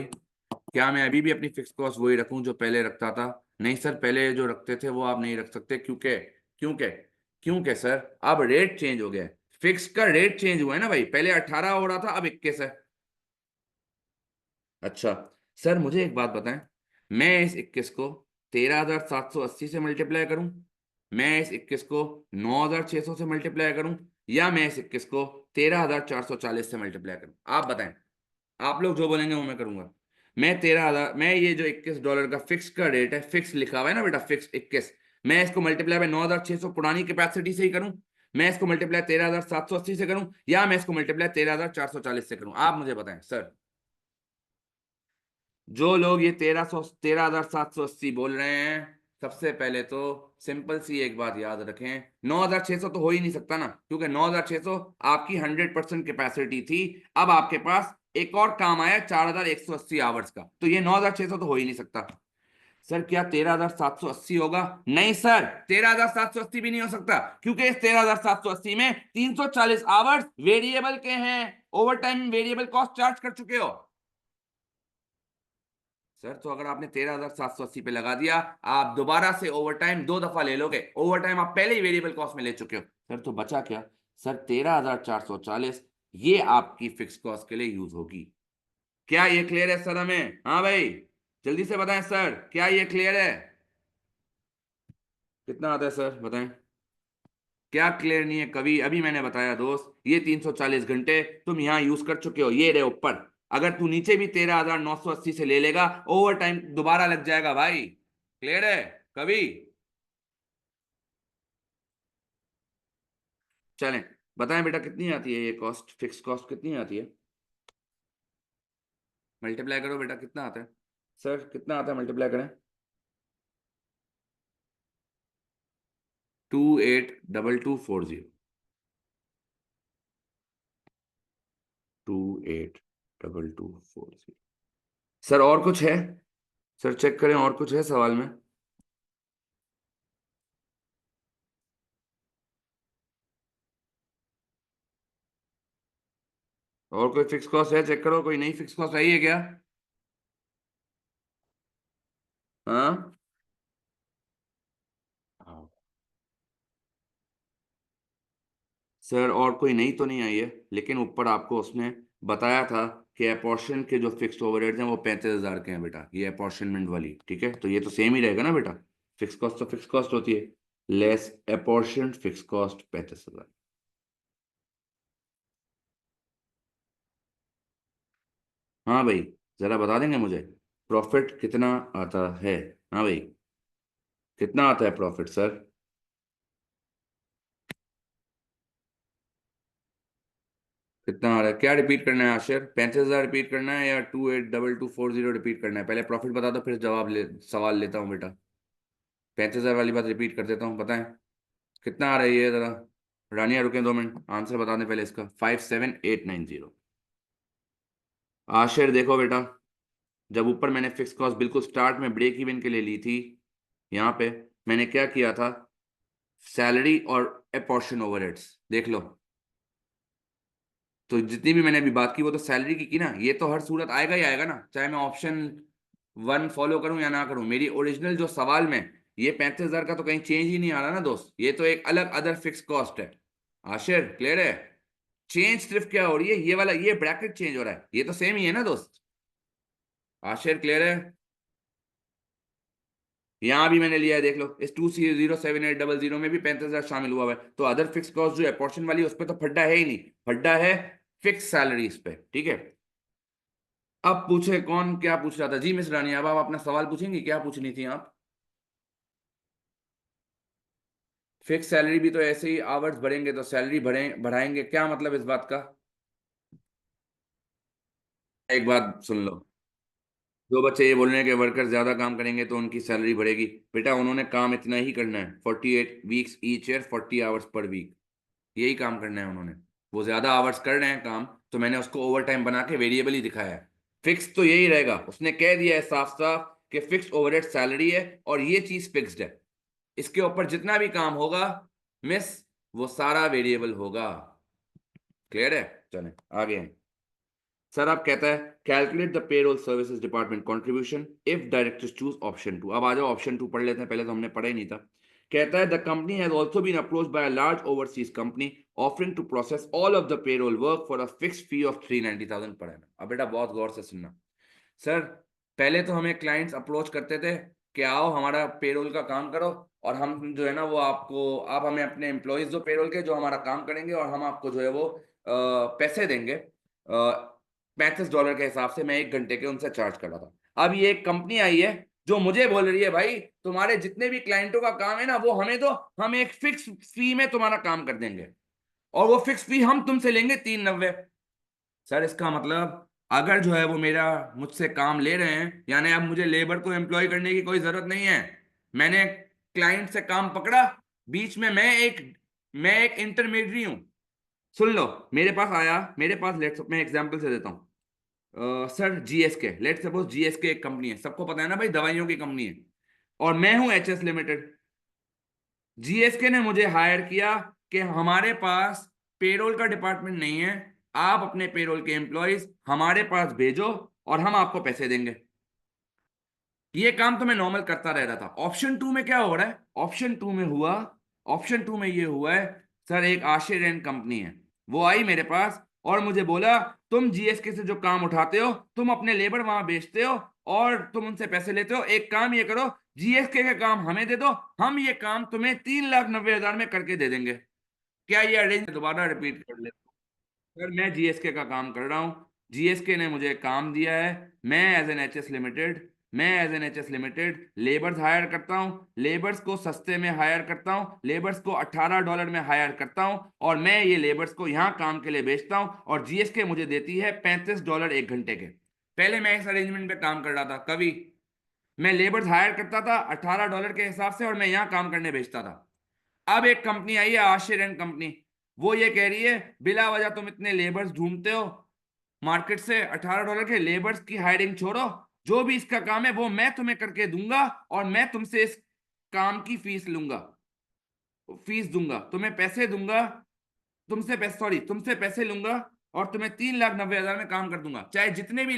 क्या मैं अभी भी अपनी फिक्स कॉस्ट वही रखूं जो पहले रखता था? नहीं सर, पहले जो रखते थे वो आप नहीं रख सकते, क्योंकि क्योंकि क्योंकि सर अब रेट चेंज हो गया है। फिक्स का रेट चेंज हुआ है ना भाई, पहले 18 हो रहा था, अब 21 है। अच्छा सर मुझे एक बात बताएं, मैं इस 21 को 13,780 से मल्टीप्लाई करूं, मैं इस 21 को 9,600 से मल्टीप्लाई करूं, या मैं इस 21 को 13,440 से मल्टीप्लाई करूं? आप बताएं। आप लोग जो बोलेंगे वो मैं करूंगा। मैं 13,000, मैं ये जो $21 का फिक्स का रेट है, फिक्स लिखा हुआ है ना बेटा, फिक्स 21, मैं इसको मल्टीप्लाई बाय 9,600 पुरानी कैपेसिटी से ही करूं, मैं इसको मल्टीप्लाई 13,780 से करूं, या मैं इसको मल्टीप्लाई 13,440 से करूं? आप मुझे बताएं सर। जो लोग ये 13,780 बोल रहे हैं, सबसे पहले तो सिंपल सी एक बात याद रखें, 9,600 तो हो ही नहीं सकता ना, क्योंकि 9,600 आपकी 100% कैपेसिटी थी। अब आपके पास एक और काम आया 4,180 आवर्स का, तो ये 9,600 तो हो ही नहीं सकता। सर क्या 13,780 होगा? नहीं सर, 13,780 भी नहीं हो सकता, क्योंकि इस 13,780 में 340 आवर्स वेरिएबल के हैं, over time variable cost charge कर चुके हो। सर तो अगर आपने 13,780 पे लगा दिया, आप दोबारा से ओवर टाइम 2 दफा ले लोगे, ओवर टाइम आप पहले ही वेरिएबल कॉस्ट में ले चुके हो। सर तो बचा क्या? सर 13,440 ये आपकी फिक्स कॉस्ट के लिए यूज होगी। क्या ये क्लियर है सर हमें? हाँ भाई जल्दी से बताएं सर, क्या ये क्लियर है? कितना आता है सर बताएं। क्या क्लियर नहीं है कभी? अभी मैंने बताया दोस्त, ये 340 घंटे तुम यहां यूज कर चुके हो, ये रहे ऊपर। अगर तू नीचे भी 13,980 से ले लेगा, ओवर टाइम दोबारा लग जाएगा भाई। क्लियर है कभी? चलें, बताएं बेटा कितनी आती है ये कॉस्ट, फिक्स कॉस्ट कितनी आती है? मल्टीप्लाई करो बेटा, कितना आता है? सर कितना आता है, मल्टीप्लाई करें। 282240। 282240। सर और कुछ है? सर चेक करें और कुछ है सवाल में। और कोई फिक्स कॉस्ट है? चेक करो, कोई नई फिक्स कॉस्ट आई है क्या? हाँ हाँ। सर और कोई नई तो नहीं आई है, लेकिन ऊपर आपको उसने बताया था कि अपॉर्शन के जो फिक्स्ड ओवरहेड्स हैं वो 35,000 के हैं बेटा, ये अपॉर्शनमेंट वाली, ठीक है, तो ये तो सेम ही रहेगा ना बेटा। फिक्स कॉस्ट तो फिक्स कॉस्ट होती है, लेस अपॉर्शन फिक्स कॉस्ट 35,000। हाँ भाई, जरा बता देंगे मुझे प्रॉफिट कितना आता है? हाँ भाई, कितना आता है प्रॉफिट सर? कितना आ रहा है? क्या रिपीट करना है आशिर, 35,000 रिपीट करना है या 282240 रिपीट करना है? पहले प्रॉफिट बता दो, फिर जवाब ले, सवाल लेता हूँ बेटा। 35,000 वाली बात रिपीट कर देता हूँ, बताएं कितना आ रही है जरा। रानिया रुकें 2 मिनट, आंसर बता दें पहले इसका। 57890। आशिर देखो बेटा, जब ऊपर मैंने फिक्स कॉस्ट बिल्कुल स्टार्ट में ब्रेक इवन के लिए ली थी, यहाँ पे मैंने क्या किया था, सैलरी और अपोर्शन ओवरहेड्स देख लो। तो जितनी भी मैंने अभी बात की वो तो सैलरी की ना, ये तो हर सूरत आएगा ही आएगा ना, चाहे मैं ऑप्शन 1 फॉलो करूं या ना करूं। मेरी ओरिजिनल जो सवाल में ये 35,000 का तो कहीं चेंज ही नहीं आ रहा ना दोस्त, ये तो एक अलग अदर फिक्स कॉस्ट है। आशिर क्लियर है? चेंज सिर्फ क्या हो रही है, ये वाला ये ब्रैकेट चेंज हो रहा है, ये तो सेम ही है ना दोस्त। आशिर क्लियर है? यहां भी मैंने लिया है, देख लो, इस 207800 में भी 35,000 शामिल हुआ है। तो अदर फिक्स कॉस्ट जो है पोर्शन वाली, उस पर तो फड्डा है ही नहीं, फड्डा है फिक्स सैलरी इस पे, ठीक है। अब पूछे कौन क्या पूछ रहा था? जी मिस रानी, अब आप अपना सवाल पूछेंगे, क्या पूछनी थी आप? फिक्स सैलरी भी तो ऐसे ही आवर्स बढ़ेंगे तो सैलरी बढ़ाएंगे, क्या मतलब इस बात का? एक बात सुन लो, जो बच्चे ये बोल रहे हैं कि वर्कर ज्यादा काम करेंगे तो उनकी सैलरी बढ़ेगी, बेटा उन्होंने काम इतना ही करना है, 48 weeks each year, 40 hours per week, यही काम करना है उन्होंने। वो ज्यादा आवर्स कर रहे हैं काम, तो मैंने उसको ओवर टाइम बना के वेरिएबल ही दिखाया है। फिक्स तो यही रहेगा, उसने कह दिया है साफ साफ कि फिक्स ओवरहेड सैलरी है और ये चीज फिक्स्ड है। इसके ऊपर जितना भी काम होगा मिस, वो सारा वेरिएबल होगा। क्लियर है? चलें आगे हैं। सर आप कहता है calculate the payroll services department contribution if directors choose option 2। अब आ जाओ ऑप्शन 2 पढ़ लेते हैं, पहले तो हमने पढ़ा ही नहीं था। कहता है the company has also been approached by a large overseas company offering to process all of the payroll work for a fixed fee of 390,000 per annum. अब बेटा बहुत गौर से सुनना। सर पहले तो हमें क्लाइंट्स अप्रोच करते थे कि आओ हमारा पेरोल का काम करो, और हम जो है ना वो आपको, आप हमें अपने एम्प्लॉयज जो पेरोल के जो हमारा काम करेंगे, और हम आपको जो है वो पैसे देंगे। $35 के हिसाब से मैं 1 घंटे के उनसे चार्ज कर रहा था। अब ये एक कंपनी आई है जो मुझे बोल रही है भाई तुम्हारे जितने भी क्लाइंटों का काम है ना वो हमें दो, हम एक फिक्स फी में तुम्हारा काम कर देंगे, और वो फिक्स फी हम तुमसे लेंगे 390। सर इसका मतलब अगर जो है वो मेरा मुझसे काम ले रहे हैं, यानी अब मुझे लेबर को एम्प्लॉय करने की कोई जरूरत नहीं है। मैंने क्लाइंट से काम पकड़ा, बीच में मैं एक इंटरमीडियरी हूं। सुन लो, मेरे पास आया, मेरे पास लेट्स मैं एग्जांपल से देता हूँ। Sir GSK, let's suppose GSK एक कंपनी है, सबको पता है ना भाई दवाइयों की कंपनी है, और मैं हूं एचएस लिमिटेड। जीएसके ने मुझे हायर किया कि हमारे पास पेरोल का डिपार्टमेंट नहीं है, आप अपने पेरोल के एम्प्लॉयज हमारे पास भेजो और हम आपको पैसे देंगे। ये काम तो मैं नॉर्मल करता रह रहा था। ऑप्शन 2 में क्या हो रहा है? ऑप्शन 2 में ये हुआ है, सर एक आशिर एंड कंपनी है, वो आई मेरे पास और मुझे बोला तुम जीएसके से जो काम उठाते हो तुम अपने लेबर वहां बेचते हो और तुम उनसे पैसे लेते हो, एक काम ये करो जीएसके का काम हमें दे दो, हम ये काम तुम्हें 3,90,000 में करके दे देंगे। क्या ये अरेंज, दोबारा रिपीट कर ले। सर मैं जीएसके का काम कर रहा हूँ, जीएसके ने मुझे काम दिया है, मैं एज एन एचएस लिमिटेड मैं as an HS limited labours hire करता हूँ, लेबर्स को सस्ते में हायर करता हूँ, लेबर्स को $18 में हायर करता हूँ, और मैं ये लेबर्स को यहाँ काम के लिए बेचता हूँ, और जीएसके मुझे देती है $35 1 घंटे के। पहले मैं इस अरेंजमेंट पे काम कर रहा था, कभी मैं लेबर्स हायर करता था $18 के हिसाब से और मैं यहाँ काम करने भेजता था। अब एक कंपनी आई है आशिर एंड कंपनी, वो ये कह रही है बिला वजह तुम इतने लेबर्स ढूंढते हो मार्केट से, $18 के लेबर्स की हायरिंग छोड़ो, जो भी इसका काम है वो मैं तुम्हें करके दूंगा, और मैं तुमसे इस काम की फीस दूंगा, तुम्हें पैसे दूंगा, तुमसे पैसे लूंगा, और तुम्हें 3,90,000 में काम कर दूंगा, चाहे जितने भी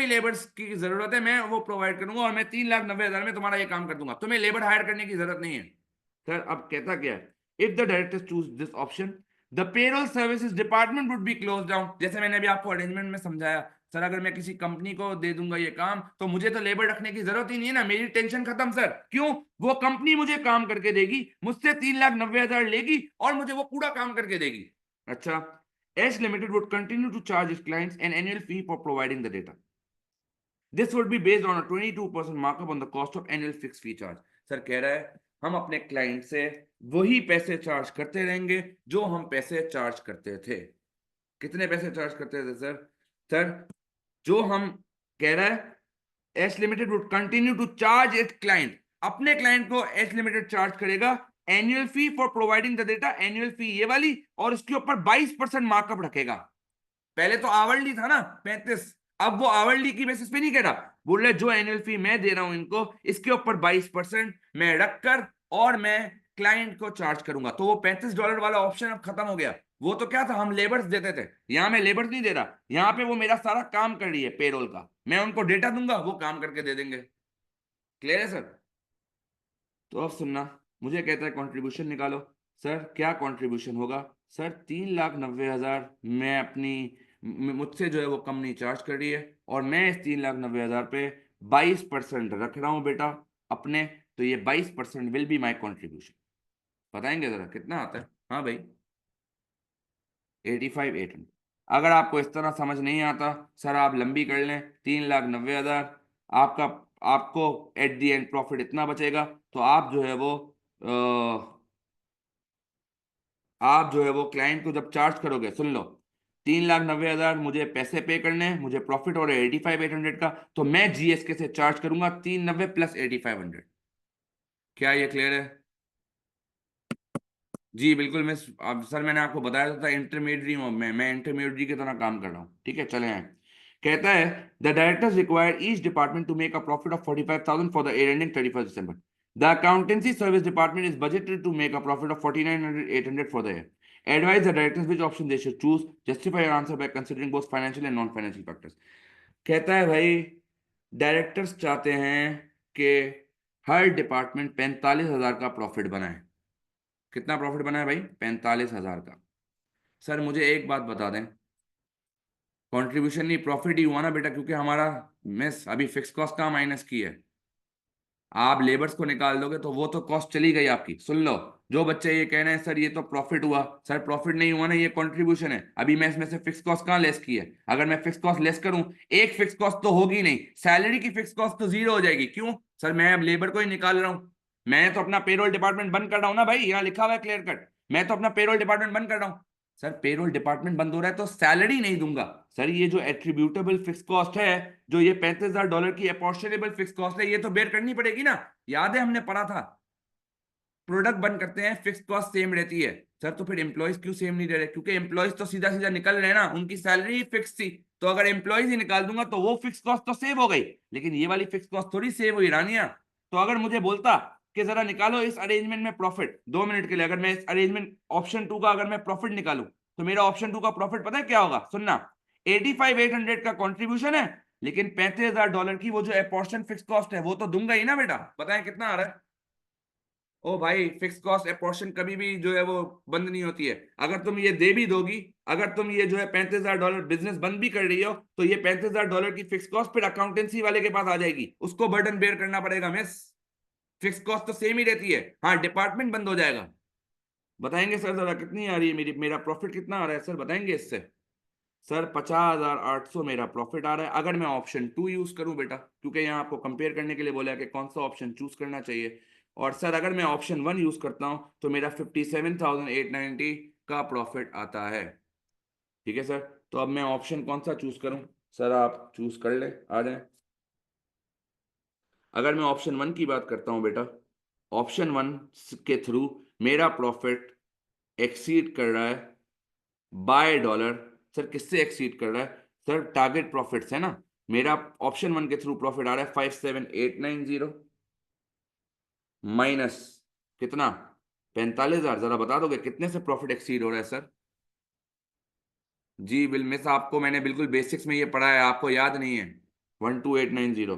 लेबर्स की जरूरत है मैं वो प्रोवाइड करूंगा, और मैं 3,90,000 में तुम्हारा ये काम कर दूंगा, तुम्हें लेबर हायर करने की जरूरत नहीं है। सर अब कहता क्या है, if the directors choose this option the payroll services department would be close down. जैसे मैंने अभी आपको अरेंजमेंट में समझाया, सर अगर मैं किसी कंपनी को दे दूंगा ये काम तो मुझे तो लेबर रखने की जरूरत ही नहीं है ना, मेरी टेंशन खत्म सर। क्यों? वो कंपनी मुझे काम करके देगी, मुझसे 3,90,000 लेगी और मुझे वो पूरा काम करके देगी। अच्छा, H limited would continue to charge its clients an annual fee for providing the data. This would be based on a 22% markup on the cost of annual fixed fee charge। Sir कह रहा है हम अपने client से वही पैसे charge करते रहेंगे जो हम पैसे चार्ज करते थे। कितने पैसे चार्ज करते थे सर? सर जो हम, कह रहा है H limited would continue to charge it client, अपने क्लाइंट को एच लिमिटेड चार्ज करेगा annual fee for providing the data, annual fee ये वाली, और उसके ऊपर 22% मार्कअप रखेगा। पहले तो आवरली था ना 35, अब वो आवरली की बेसिस पे नहीं कह रहा, बोल रहे जो एनुअल फी मैं दे रहा हूं इनको, इसके ऊपर 22% मैं रखकर और मैं क्लाइंट को चार्ज करूंगा। तो वो $35 वाला ऑप्शन अब खत्म हो गया। वो तो क्या था, हम लेबर्स देते थे, यहाँ मैं लेबर्स नहीं दे रहा, यहाँ पे वो मेरा सारा काम कर रही है पेरोल का, मैं उनको डेटा दूंगा, वो काम करके दे देंगे। क्लियर है सर? तो अब सुनना, मुझे कहता है कंट्रीब्यूशन निकालो। सर क्या कंट्रीब्यूशन होगा? सर 3,90,000 मैं अपनी मुझसे जो है वो कंपनी चार्ज कर रही है, और मैं इस 3,90,000 पे 22% रख रहा हूँ बेटा अपने। तो ये 22% विल बी माई कॉन्ट्रीब्यूशन। बताएंगे जरा कितना आता है? हाँ भाई, 85,800। अगर आपको इस तरह समझ नहीं आता सर, आप लंबी कर लें, 3,90,000 आपका, आपको एट दी एंड प्रॉफिट इतना बचेगा। तो आप जो है वो आप जो है वो क्लाइंट को जब चार्ज करोगे, सुन लो, 3,90,000 मुझे पैसे पे करने हैं, मुझे प्रॉफिट और 85,800 का, तो मैं जीएसके से चार्ज करूंगा 390 प्लस 8500। क्या ये क्लियर है? जी बिल्कुल। अब सर मैंने आपको बताया था इंटरमीडियरी हूँ मैं इंटरमीडियरी की तरह काम कर रहा हूँ, ठीक है। चले हैं, कहता है the directors require each department to make a profit of 45,000 for the year ending 31 December। The accountancy service department is budgeted to make a profit of 49,800 for the year. Advise the directors which option they should choose. Justify your answer by considering both financial and non-financial factors। कहता है भाई, directors चाहते हैं कि हर department 45,000 का profit बनाए। कितना profit बना है भाई? 45,000 का। सर मुझे एक बात बता दें, कंट्रीब्यूशन नहीं प्रॉफिट ही हुआ ना बेटा, क्योंकि हमारा मिस अभी फिक्स कॉस्ट का माइनस की है। आप लेबर्स को निकाल दोगे तो वो तो कॉस्ट चली गई आपकी। सुन लो, जो बच्चे ये कह रहे हैं सर ये तो प्रॉफिट हुआ, सर प्रॉफिट नहीं हुआ ना, ये कंट्रीब्यूशन है। अभी मैं इसमें से फिक्स कॉस्ट कहाँ लेस की है? अगर मैं फिक्स कॉस्ट लेस करूं, एक फिक्स कॉस्ट तो होगी नहीं, सैलरी की फिक्स कॉस्ट तो जीरो हो जाएगी। क्यों सर? मैं अब लेबर को ही निकाल रहा हूं, मैं तो अपना पेरोल डिपार्टमेंट बंद कर रहा हूं ना भाई, यहाँ लिखा हुआ है क्लियर कट, मैं तो अपना पेरोल डिपार्टमेंट बंद कर रहा हूं। सर पेरोल डिपार्टमेंट बंद हो रहा है तो सैलरी नहीं दूंगा। सर ये जो एट्रीब्यूटेबल फिक्स कॉस्ट है, जो ये $35,000 की अपॉर्चनेबल फिक्स कॉस्ट है, ये तो बेयर करनी पड़ेगी ना। याद है हमने पढ़ा था, प्रोडक्ट बंद करते हैं फिक्स कॉस्ट सेम रहती है। सर तो फिर एम्प्लॉयज क्यों सेम नहीं रह रहे? क्योंकि एम्प्लॉयज तो सीधा सीधा निकल रहे हैं ना, उनकी सैलरी फिक्स थी। तो अगर एम्प्लॉयज ही निकाल दूंगा तो वो फिक्स कॉस्ट तो सेव हो गई, लेकिन ये वाली फिक्स कॉस्ट थोड़ी सेव हुई रानिया। तो अगर मुझे बोलता कि जरा निकालो इस अरेंजमेंट में प्रॉफिट 2 मिनट के लिए, अगर मैं इस अरेंजमेंट ऑप्शन 2 का अगर मैं प्रॉफिट निकालूं, तो मेरा ऑप्शन 2 का प्रॉफिट पता है क्या होगा? सुनना, 85,800 का कॉन्ट्रीब्यूशन है, लेकिन $35,000 की वो जो अपोर्शन फिक्स कॉस्ट है वो तो दूंगा ही ना बेटा। बताएं कितना आ रहा है? ओ भाई, फिक्स कॉस्ट अपोर्शन कभी भी जो है वो बंद नहीं होती है। अगर तुम ये दे भी दोगी, अगर तुम ये जो है $35,000 बिजनेस बंद भी कर रही हो, तो ये $35,000 की फिक्स कॉस्ट फिर अकाउंटेंसी वाले के पास आ जाएगी, उसको बर्डन बेयर करना पड़ेगा मिस। फिक्स कॉस्ट तो सेम ही रहती है, हाँ डिपार्टमेंट बंद हो जाएगा। बताएंगे सर जरा कितनी आ रही है मेरा प्रॉफिट कितना आ रहा है सर, बताएंगे इससे? सर 50,800 मेरा प्रॉफिट आ रहा है, अगर मैं ऑप्शन 2 यूज करूं बेटा, क्योंकि यहाँ आपको कंपेयर करने के लिए बोला है कि कौन सा ऑप्शन चूज करना चाहिए। और सर अगर मैं ऑप्शन 1 यूज करता हूं तो मेरा 57,890 का प्रॉफिट आता है। ठीक है सर, तो अब मैं ऑप्शन कौन सा चूज करूं? सर आप चूज कर ले, आ जाए। अगर मैं ऑप्शन 1 की बात करता हूं बेटा, ऑप्शन 1 के थ्रू मेरा प्रॉफिट एक्सीड कर रहा है बाय डॉलर। सर किससे एक्सीड कर रहा है? सर टारगेट प्रॉफिट्स है ना, मेरा ऑप्शन 1 के थ्रू प्रॉफिट आ रहा है 57,890 माइनस कितना? 45,000। जरा बता दोगे कितने से प्रॉफिट एक्सीड हो रहा है सर? जी बिल मिस, आपको मैंने बिल्कुल बेसिक्स में ये पढ़ा है, आपको याद नहीं है? 12,890।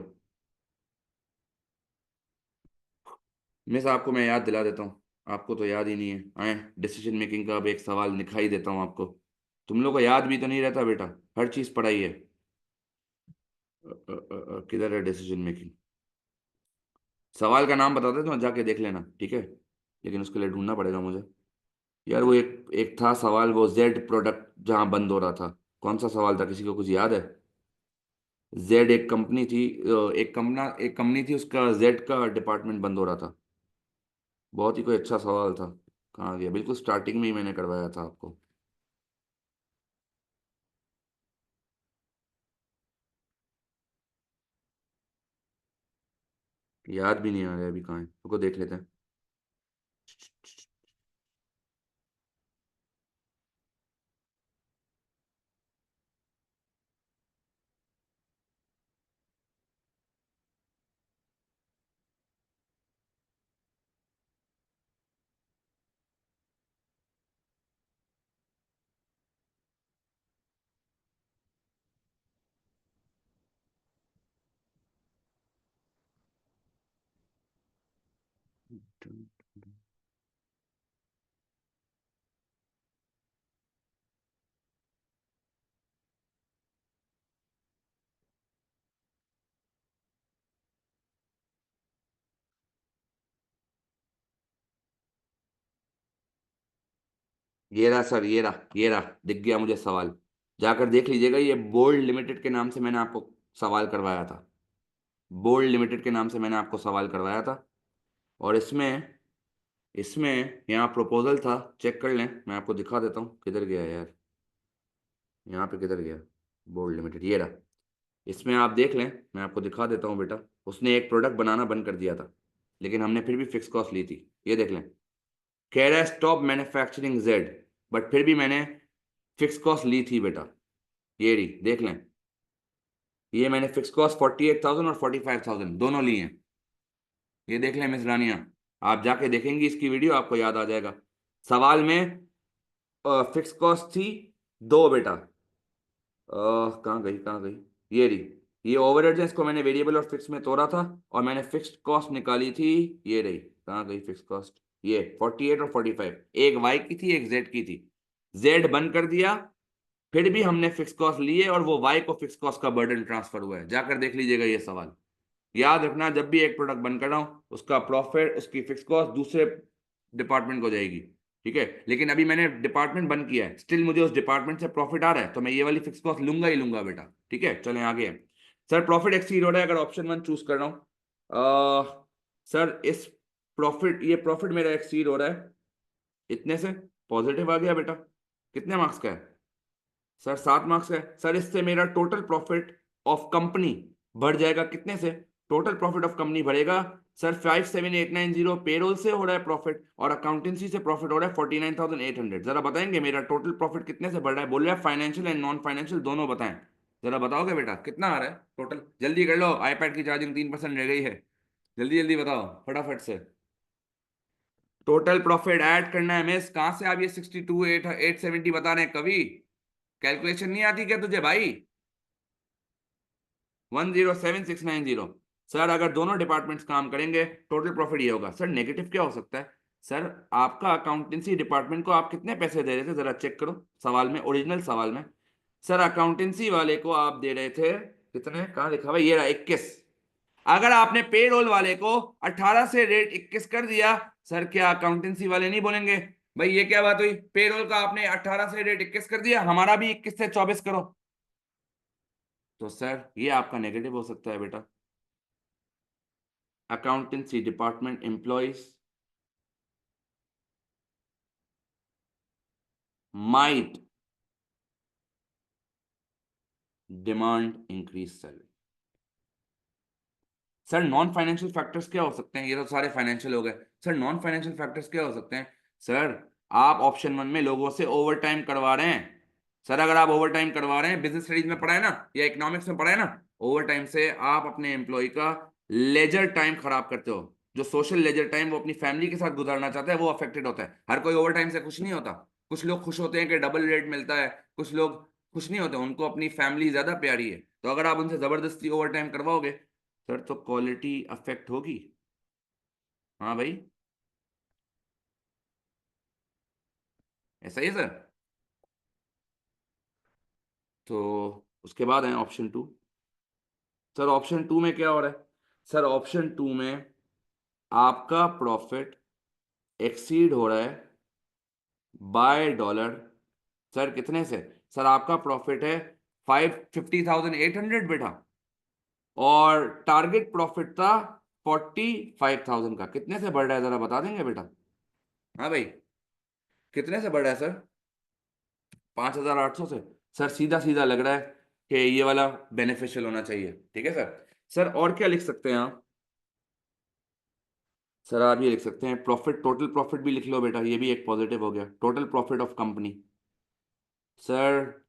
मिस आपको मैं याद दिला देता हूँ, आपको तो याद ही नहीं है। आए डिसीजन मेकिंग का अब एक सवाल दिखाई देता हूँ आपको। तुम लोग को याद भी तो नहीं रहता बेटा, हर चीज पढ़ाई है। किधर है डिसीजन मेकिंग? सवाल का नाम बता दे तो जाके देख लेना, ठीक है, लेकिन उसके लिए ढूंढना पड़ेगा मुझे। यार वो एक एक था सवाल, वो जेड प्रोडक्ट जहां बंद हो रहा था, कौन सा सवाल था, किसी को कुछ याद है? जेड एक कंपनी थी, एक कंपनी थी, उसका जेड का डिपार्टमेंट बंद हो रहा था। बहुत ही कोई अच्छा सवाल था, कहाँ गया? बिल्कुल स्टार्टिंग में ही मैंने करवाया था आपको। याद भी नहीं आ रहा है अभी, कहाँ है, रुको देख लेते हैं। ये रहा सर, ये रहा दिख गया मुझे सवाल। जाकर देख लीजिएगा, ये बोल्ड लिमिटेड के नाम से मैंने आपको सवाल करवाया था। बोल्ड लिमिटेड के नाम से मैंने आपको सवाल करवाया था। और इसमें इसमें यहाँ प्रपोजल था, चेक कर लें, मैं आपको दिखा देता हूँ किधर गया यार, यहाँ पे किधर गया, बोल्ड लिमिटेड ये रहा। इसमें आप देख लें, मैं आपको दिखा देता हूँ बेटा। उसने एक प्रोडक्ट बनाना बंद कर दिया था, लेकिन हमने फिर भी फिक्स कॉस्ट ली थी। ये देख लें, कह रहा है स्टॉप मैन्युफैक्चरिंग जेड, बट फिर भी मैंने फिक्स कॉस्ट ली थी बेटा। ये रही, देख लें, ये मैंने फिक्स कॉस्ट 48,000 और 45,000 दोनों लिए हैं। ये देख लें मिस रानिया, आप जाके देखेंगी इसकी वीडियो, आपको याद आ जाएगा। सवाल में फिक्स कॉस्ट थी दो बेटा। कहाँ गई, ये रही। ये ओवरहेड्स है, इसको मैंने वेरिएबल और फिक्स में तोड़ा था, और मैंने फिक्स्ड कॉस्ट निकाली थी। ये रही, कहाँ गई फिक्स कॉस्ट, ये 48 और 45, एक वाई की थी एक जेड की थी। जेड बंद कर दिया, फिर भी हमने फिक्स कॉस्ट लिए, और वो वाई को फिक्स कॉस्ट का बर्डन ट्रांसफर हुआ है। जाकर देख लीजिएगा ये सवाल। याद रखना, जब भी एक प्रोडक्ट बंद कर रहा हूं, उसका प्रॉफिट, उसकी फिक्स कॉस्ट दूसरे डिपार्टमेंट को जाएगी, ठीक है। लेकिन अभी मैंने डिपार्टमेंट बंद किया है, स्टिल मुझे उस डिपार्टमेंट से प्रॉफिट आ रहा है, तो मैं ये वाली फिक्स कॉस्ट लूंगा ही लूंगा बेटा, ठीक है। चलें आगे। सर प्रॉफिट एक्सीड हो रहा है, अगर ऑप्शन वन चूज कर रहा हूं, सर इस प्रॉफिट, ये प्रॉफिट मेरा एक्सीड हो रहा है इतने से, पॉजिटिव आ गया बेटा। कितने मार्क्स का है सर? 7 मार्क्स का है सर। इससे मेरा टोटल प्रॉफिट ऑफ कंपनी बढ़ जाएगा कितने से? टोटल प्रॉफिट ऑफ कंपनी बढ़ेगा सर 57,890, पेरोल से हो रहा है प्रॉफिट, और अकाउंटेंसी से प्रॉफिट हो रहा है 49,800। जरा बताएंगे मेरा टोटल प्रॉफिट कितने से बढ़ रहा है? बोल रहे हैं फाइनेंशियल एंड नॉन फाइनेंशियल दोनों बताएं। जरा बताओगे बेटा कितना आ रहा है टोटल? जल्दी कर लो, आईपैड की चार्जिंग 3% रह गई है, जल्दी जल्दी बताओ फटाफट से। टोटल प्रॉफिट ऐड करना है मिस, कहां से आप ये 62,870 बता रहे हैं? कभी कैलकुलेशन नहीं आती क्या तुझे भाई? 107,690। सर अगर दोनों डिपार्टमेंट्स काम करेंगे, टोटल प्रॉफिट ये होगा। सर नेगेटिव क्या हो सकता है? सर आपका अकाउंटेंसी डिपार्टमेंट को आप कितने पैसे दे रहे थे, जरा चेक करो सवाल में, ओरिजिनल सवाल में। सर अकाउंटेंसी वाले को आप दे रहे थे कितने, कहाँ लिखा हुआ है, ये रहा 21। अगर आपने पेरोल वाले को 18 से रेट 21 कर दिया, सर क्या अकाउंटेंसी वाले नहीं बोलेंगे भाई ये क्या बात हुई, पेरोल का आपने 18 से रेट 21 कर दिया, हमारा भी 21 से 24 करो? तो सर ये आपका नेगेटिव हो सकता है बेटा। accountancy department employees might demand increased salary। Sir non financial factors क्या हो सकते हैं? ये तो सारे फाइनेंशियल हो गए। सर नॉन फाइनेंशियल फैक्टर्स क्या हो सकते हैं? सर आप ऑप्शन वन में लोगों से ओवर टाइम करवा रहे हैं। सर अगर आप ओवर टाइम करवा रहे हैं, बिजनेस स्टडीज में पढ़ा है ना, या इकोनॉमिक्स में पढ़ा है ना, ओवर टाइम से आप अपने एम्प्लॉय का लेजर टाइम खराब करते हो। जो सोशल लेजर टाइम वो अपनी फैमिली के साथ गुजारना चाहता है, वो अफेक्टेड होता है। हर कोई ओवर टाइम से खुश नहीं होता। कुछ लोग खुश होते हैं कि डबल रेट मिलता है, कुछ लोग खुश नहीं होते, उनको अपनी फैमिली ज्यादा प्यारी है। तो अगर आप उनसे जबरदस्ती ओवर टाइम करवाओगे सर, तो क्वालिटी अफेक्ट होगी। हाँ भाई, ऐसा ही है सर। तो उसके बाद है option two. Sir option two में क्या हो रहा है? सर ऑप्शन टू में आपका प्रॉफिट एक्सीड हो रहा है बाय डॉलर। सर कितने से? सर आपका प्रॉफिट है 50,800 बेटा, और टारगेट प्रॉफिट था 45,000 का। कितने से बढ़ रहा है जरा बता देंगे बेटा? हाँ भाई, कितने से बढ़ रहा है सर? 5,800 से। सर सीधा सीधा लग रहा है कि ये वाला बेनिफिशियल होना चाहिए, ठीक है सर। सर और क्या लिख सकते हैं आप? सर आप ये लिख सकते हैं प्रॉफिट, टोटल प्रॉफिट भी लिख लो बेटा, ये भी एक पॉजिटिव हो गया, total profit of company. Sir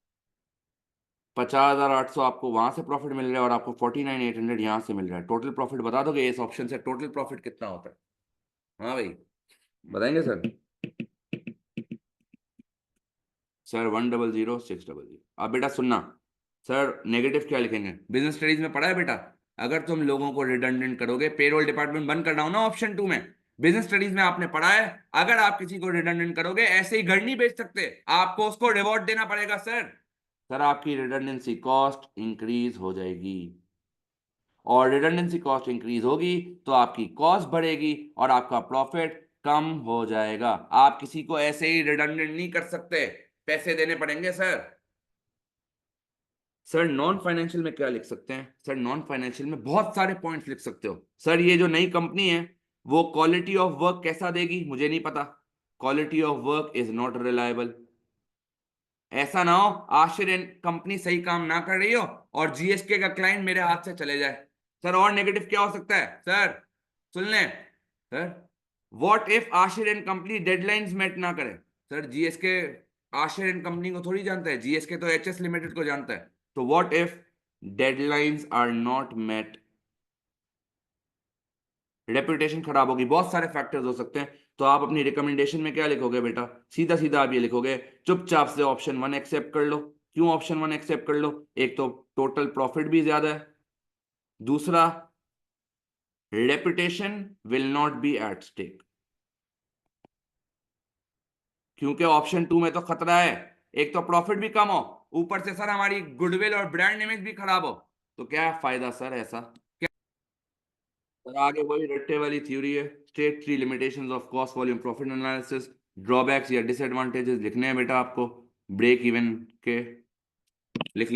50,800 आपको वहां से प्रॉफिट मिल रहा है, और आपको 49,800 यहाँ से मिल रहा है। टोटल प्रॉफिट बता दोगे इस ऑप्शन से टोटल प्रॉफिट कितना होता है? हाँ भाई, बताएंगे सर? सर 100,600। अब बेटा सुनना, सर नेगेटिव क्या लिखेंगे? बिजनेस स्टडीज में पढ़ा है बेटा, अगर तुम लोगों को रिडंडेंट करोगे, पेरोल डिपार्टमेंट बंद करना हो ना ऑप्शन टू में, बिजनेस स्टडीज में आपने पढ़ा है, अगर आप किसी को रिडंडेंट करोगे ऐसे ही घर नहीं बेच सकते, आपको उसको रिवॉर्ड देना पड़ेगा सर आपकी रिडंडेंसी कॉस्ट इंक्रीज हो जाएगी, और रिडंडेंसी कॉस्ट इंक्रीज होगी तो आपकी कॉस्ट बढ़ेगी और आपका प्रॉफिट कम हो जाएगा। आप किसी को ऐसे ही रिडंडेंट नहीं कर सकते, पैसे देने पड़ेंगे सर नॉन फाइनेंशियल में क्या लिख सकते हैं? सर नॉन फाइनेंशियल में बहुत सारे पॉइंट्स लिख सकते हो सर। ये जो नई कंपनी है वो क्वालिटी ऑफ वर्क कैसा देगी मुझे नहीं पता, quality of work is not reliable. ऐसा ना हो आश्चर्य कंपनी सही काम ना कर रही हो और जीएसके का क्लाइंट मेरे हाथ से चले जाए। सर और नेगेटिव क्या हो सकता है सर? सुन लें सर, व्हाट इफ आश्चर्य कंपनी डेडलाइंस मेट ना करे? सर जीएसके आश्चर्य कंपनी को थोड़ी जानता है, जीएसके तो एचएस लिमिटेड को जानता है। तो what if deadlines are not met, reputation खराब होगी, बहुत सारे फैक्टर्स हो सकते हैं। तो आप अपनी रिकमेंडेशन में क्या लिखोगे बेटा? सीधा सीधा आप ये लिखोगे, चुपचाप से ऑप्शन वन एक्सेप्ट कर लो। क्यों ऑप्शन वन एक्सेप्ट कर लो? एक तो टोटल प्रॉफिट भी ज्यादा है, दूसरा reputation will not be at stake, क्योंकि ऑप्शन टू में तो खतरा है, एक तो प्रॉफिट भी कम हो, ऊपर से सर हमारी गुडविल और ब्रांड इमेज भी खराब हो, तो क्या फायदा सर ऐसा? और आगे वही रट्टे वाली थ्योरी है, state three limitations of cost volume profit analysis, drawbacks या डिसएडवांटेजेस लिखने हैं बेटा आपको, ब्रेक इवन के लिख